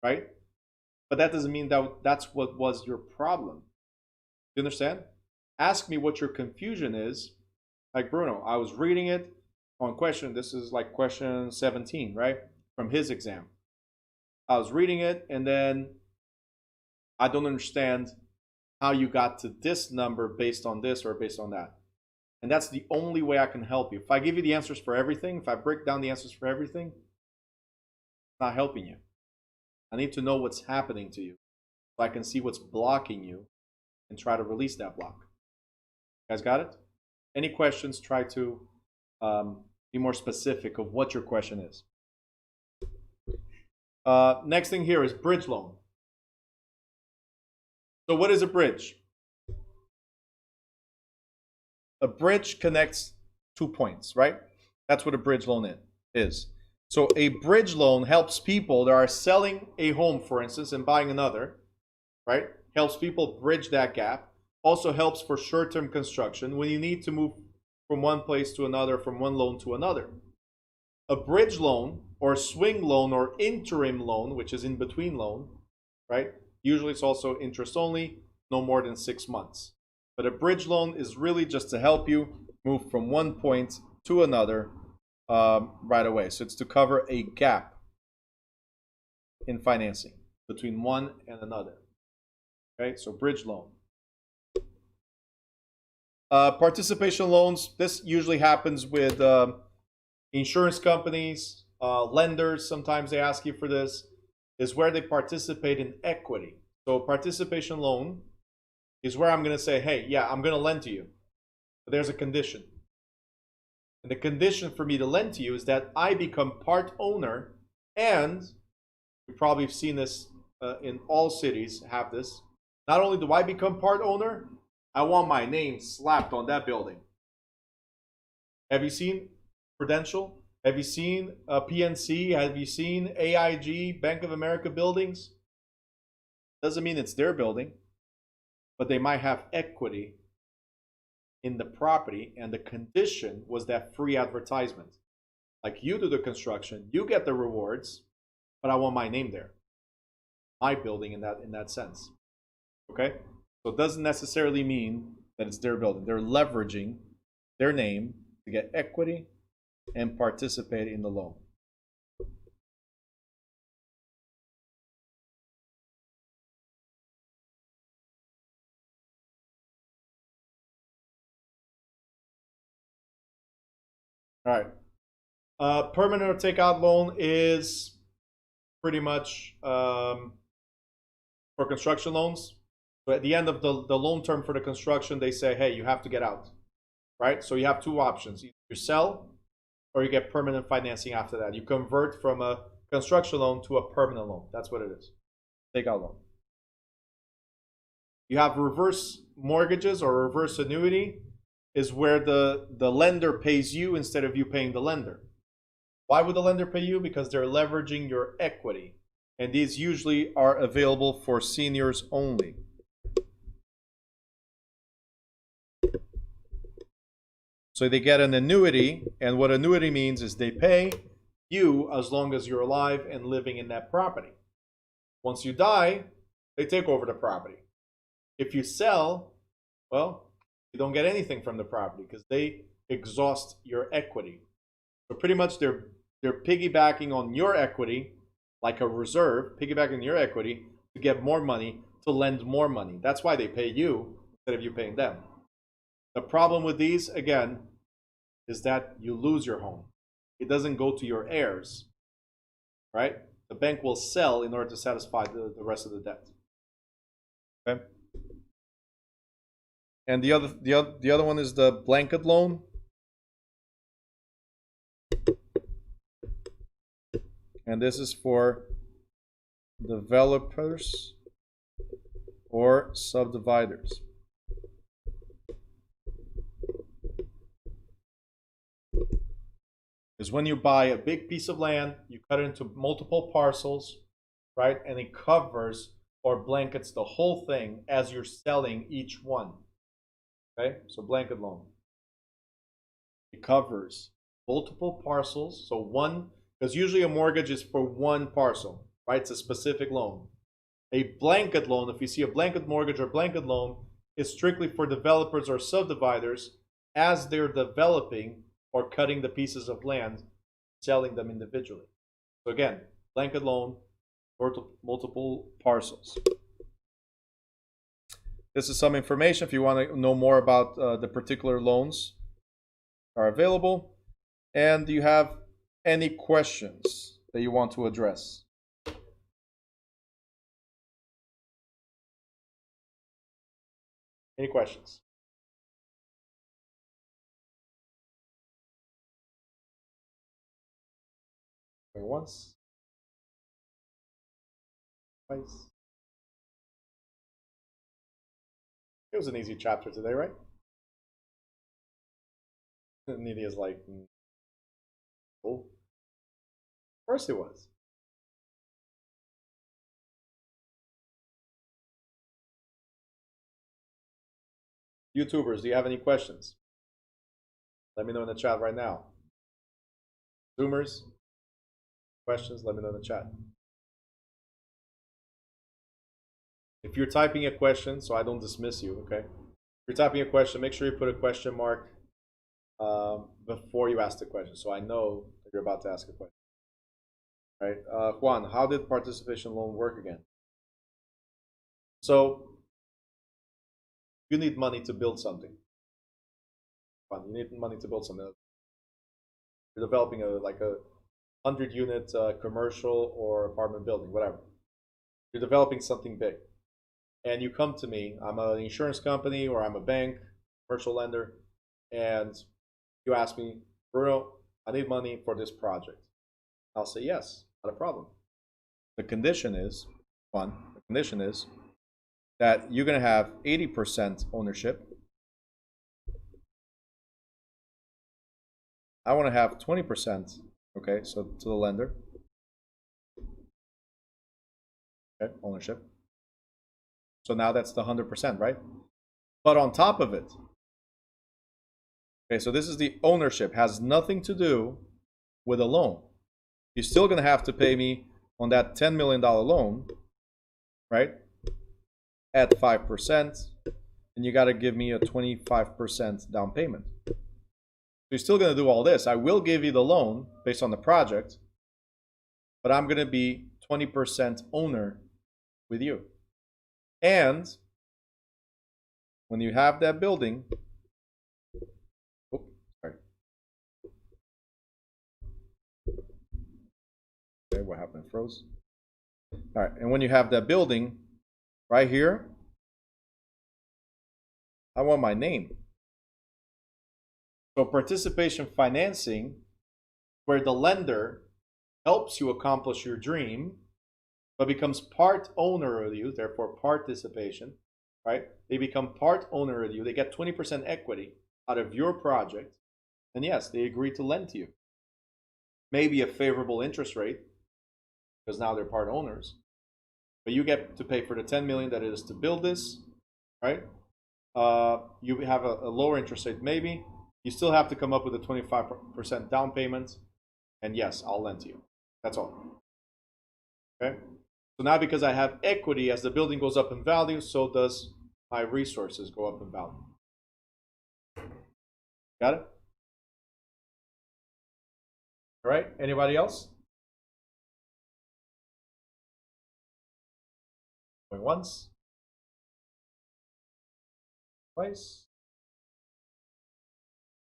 Right? But that doesn't mean that that's what was your problem. You understand? Ask me what your confusion is. Like Bruno, I was reading it on question. This is like question 17, right? From his exam. I was reading it and then I don't understand how you got to this number based on this or based on that. And that's the only way I can help you. If I give you the answers for everything, if I break down the answers for everything, it's not helping you. I need to know what's happening to you so I can see what's blocking you and try to release that block. You guys got it? Any questions? Try to be more specific of what your question is. Next thing here is bridge loan. So what is a bridge? A bridge connects 2 points, right? That's what a bridge loan is. So a bridge loan helps people that are selling a home, for instance, and buying another, right? Helps people bridge that gap. Also helps for short-term construction when you need to move from one place to another, from one loan to another. A bridge loan or swing loan or interim loan, which is in between loan, right? Usually it's also interest only, no more than 6 months. But a bridge loan is really just to help you move from one point to another right away. So it's to cover a gap in financing between one and another. Okay, so bridge loan. Participation loans, this usually happens with insurance companies, lenders, sometimes they ask you for this, is where they participate in equity. So participation loan is where I'm going to say, hey, yeah, I'm going to lend to you. But there's a condition. And the condition for me to lend to you is that I become part owner, and you probably have seen this in all cities have this. Not only do I become part owner, I want my name slapped on that building. Have you seen Prudential? Have you seen PNC? Have you seen AIG, Bank of America buildings? Doesn't mean it's their building, but they might have equity in the property, and the condition was that free advertisement. Like, you do the construction, you get the rewards, but I want my name there, my building in that sense. Okay, so it doesn't necessarily mean that it's their building. They're leveraging their name to get equity and participate in the loan. All right. Permanent or takeout loan is pretty much for construction loans. So at the end of the loan term for the construction, they say, hey, you have to get out, right? So you have two options. You sell or you get permanent financing after that. You convert from a construction loan to a permanent loan. That's what it is. Takeout loan. You have reverse mortgages or reverse annuity, is where the lender pays you instead of you paying the lender. Why would the lender pay you? Because they're leveraging your equity. And these usually are available for seniors only. So they get an annuity, and what annuity means is they pay you as long as you're alive and living in that property. Once you die, they take over the property. If you sell, well, you don't get anything from the property because they exhaust your equity. So pretty much they're piggybacking on your equity, like a reserve, piggybacking on your equity to get more money, to lend more money. That's why they pay you instead of you paying them. The problem with these, again, is that you lose your home. It doesn't go to your heirs, right? The bank will sell in order to satisfy the rest of the debt. Okay. And the other one is the blanket loan. And this is for developers or subdividers. Is when you buy a big piece of land, you cut it into multiple parcels, right? And it covers or blankets the whole thing as you're selling each one. Okay, so blanket loan. It covers multiple parcels. So one, because usually a mortgage is for one parcel, right? It's a specific loan. A blanket loan, if you see a blanket mortgage or blanket loan, is strictly for developers or subdividers as they're developing or cutting the pieces of land, selling them individually. So again, blanket loan, multiple parcels. This is some information if you want to know more about the particular loans are available. And do you have any questions that you want to address? Any questions? Going once. Twice. It was an easy chapter today, right? Nidia's like, cool. Of course it was. YouTubers, do you have any questions? Let me know in the chat right now. Zoomers, questions, let me know in the chat. If you're typing a question, so I don't dismiss you, okay? If you're typing a question, make sure you put a question mark before you ask the question, so I know that you're about to ask a question. Right? Juan, how did participation loan work again? So you need money to build something. Juan, you need money to build something. You're developing like a 100-unit commercial or apartment building, whatever. You're developing something big. And you come to me, I'm an insurance company or I'm a bank, commercial lender, and you ask me, Bruno, I need money for this project. I'll say yes, not a problem. The condition is, the condition is that you're going to have 80% ownership. I want to have 20%, okay, so to the lender. Okay, ownership. So now that's the 100%, right? But on top of it, okay, so this is the ownership, has nothing to do with a loan. You're still going to have to pay me on that $10 million loan, right? At 5%, and you got to give me a 25% down payment. So you're still going to do all this. I will give you the loan based on the project, but I'm going to be 20% owner with you. And when you have that building, sorry. Okay, what happened? Froze. All right, and when you have that building right here, I want my name. So participation financing, where the lender helps you accomplish your dream, but becomes part owner of you, therefore participation, right? They become part owner of you. They get 20% equity out of your project. And yes, they agree to lend to you. Maybe a favorable interest rate, because now they're part owners. But you get to pay for the 10 million that it is to build this, right? You have a lower interest rate, maybe. You still have to come up with a 25% down payment. And yes, I'll lend to you. That's all. Okay? So now because I have equity, as the building goes up in value, so does my resources go up in value. Got it? All right, anybody else? Going once. Twice.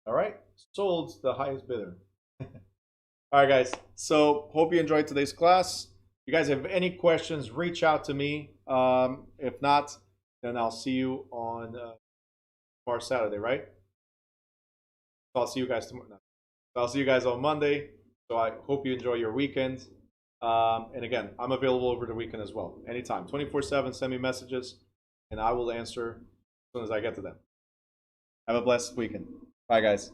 All right, sold the highest bidder. All right, guys, so hope you enjoyed today's class. If you guys have any questions, reach out to me. If not, then I'll see you on tomorrow, Saturday, right? So I'll see you guys tomorrow. So I'll see you guys on Monday. So I hope you enjoy your weekend. And again, I'm available over the weekend as well. Anytime, 24/7, send me messages, and I will answer as soon as I get to them. Have a blessed weekend. Bye, guys.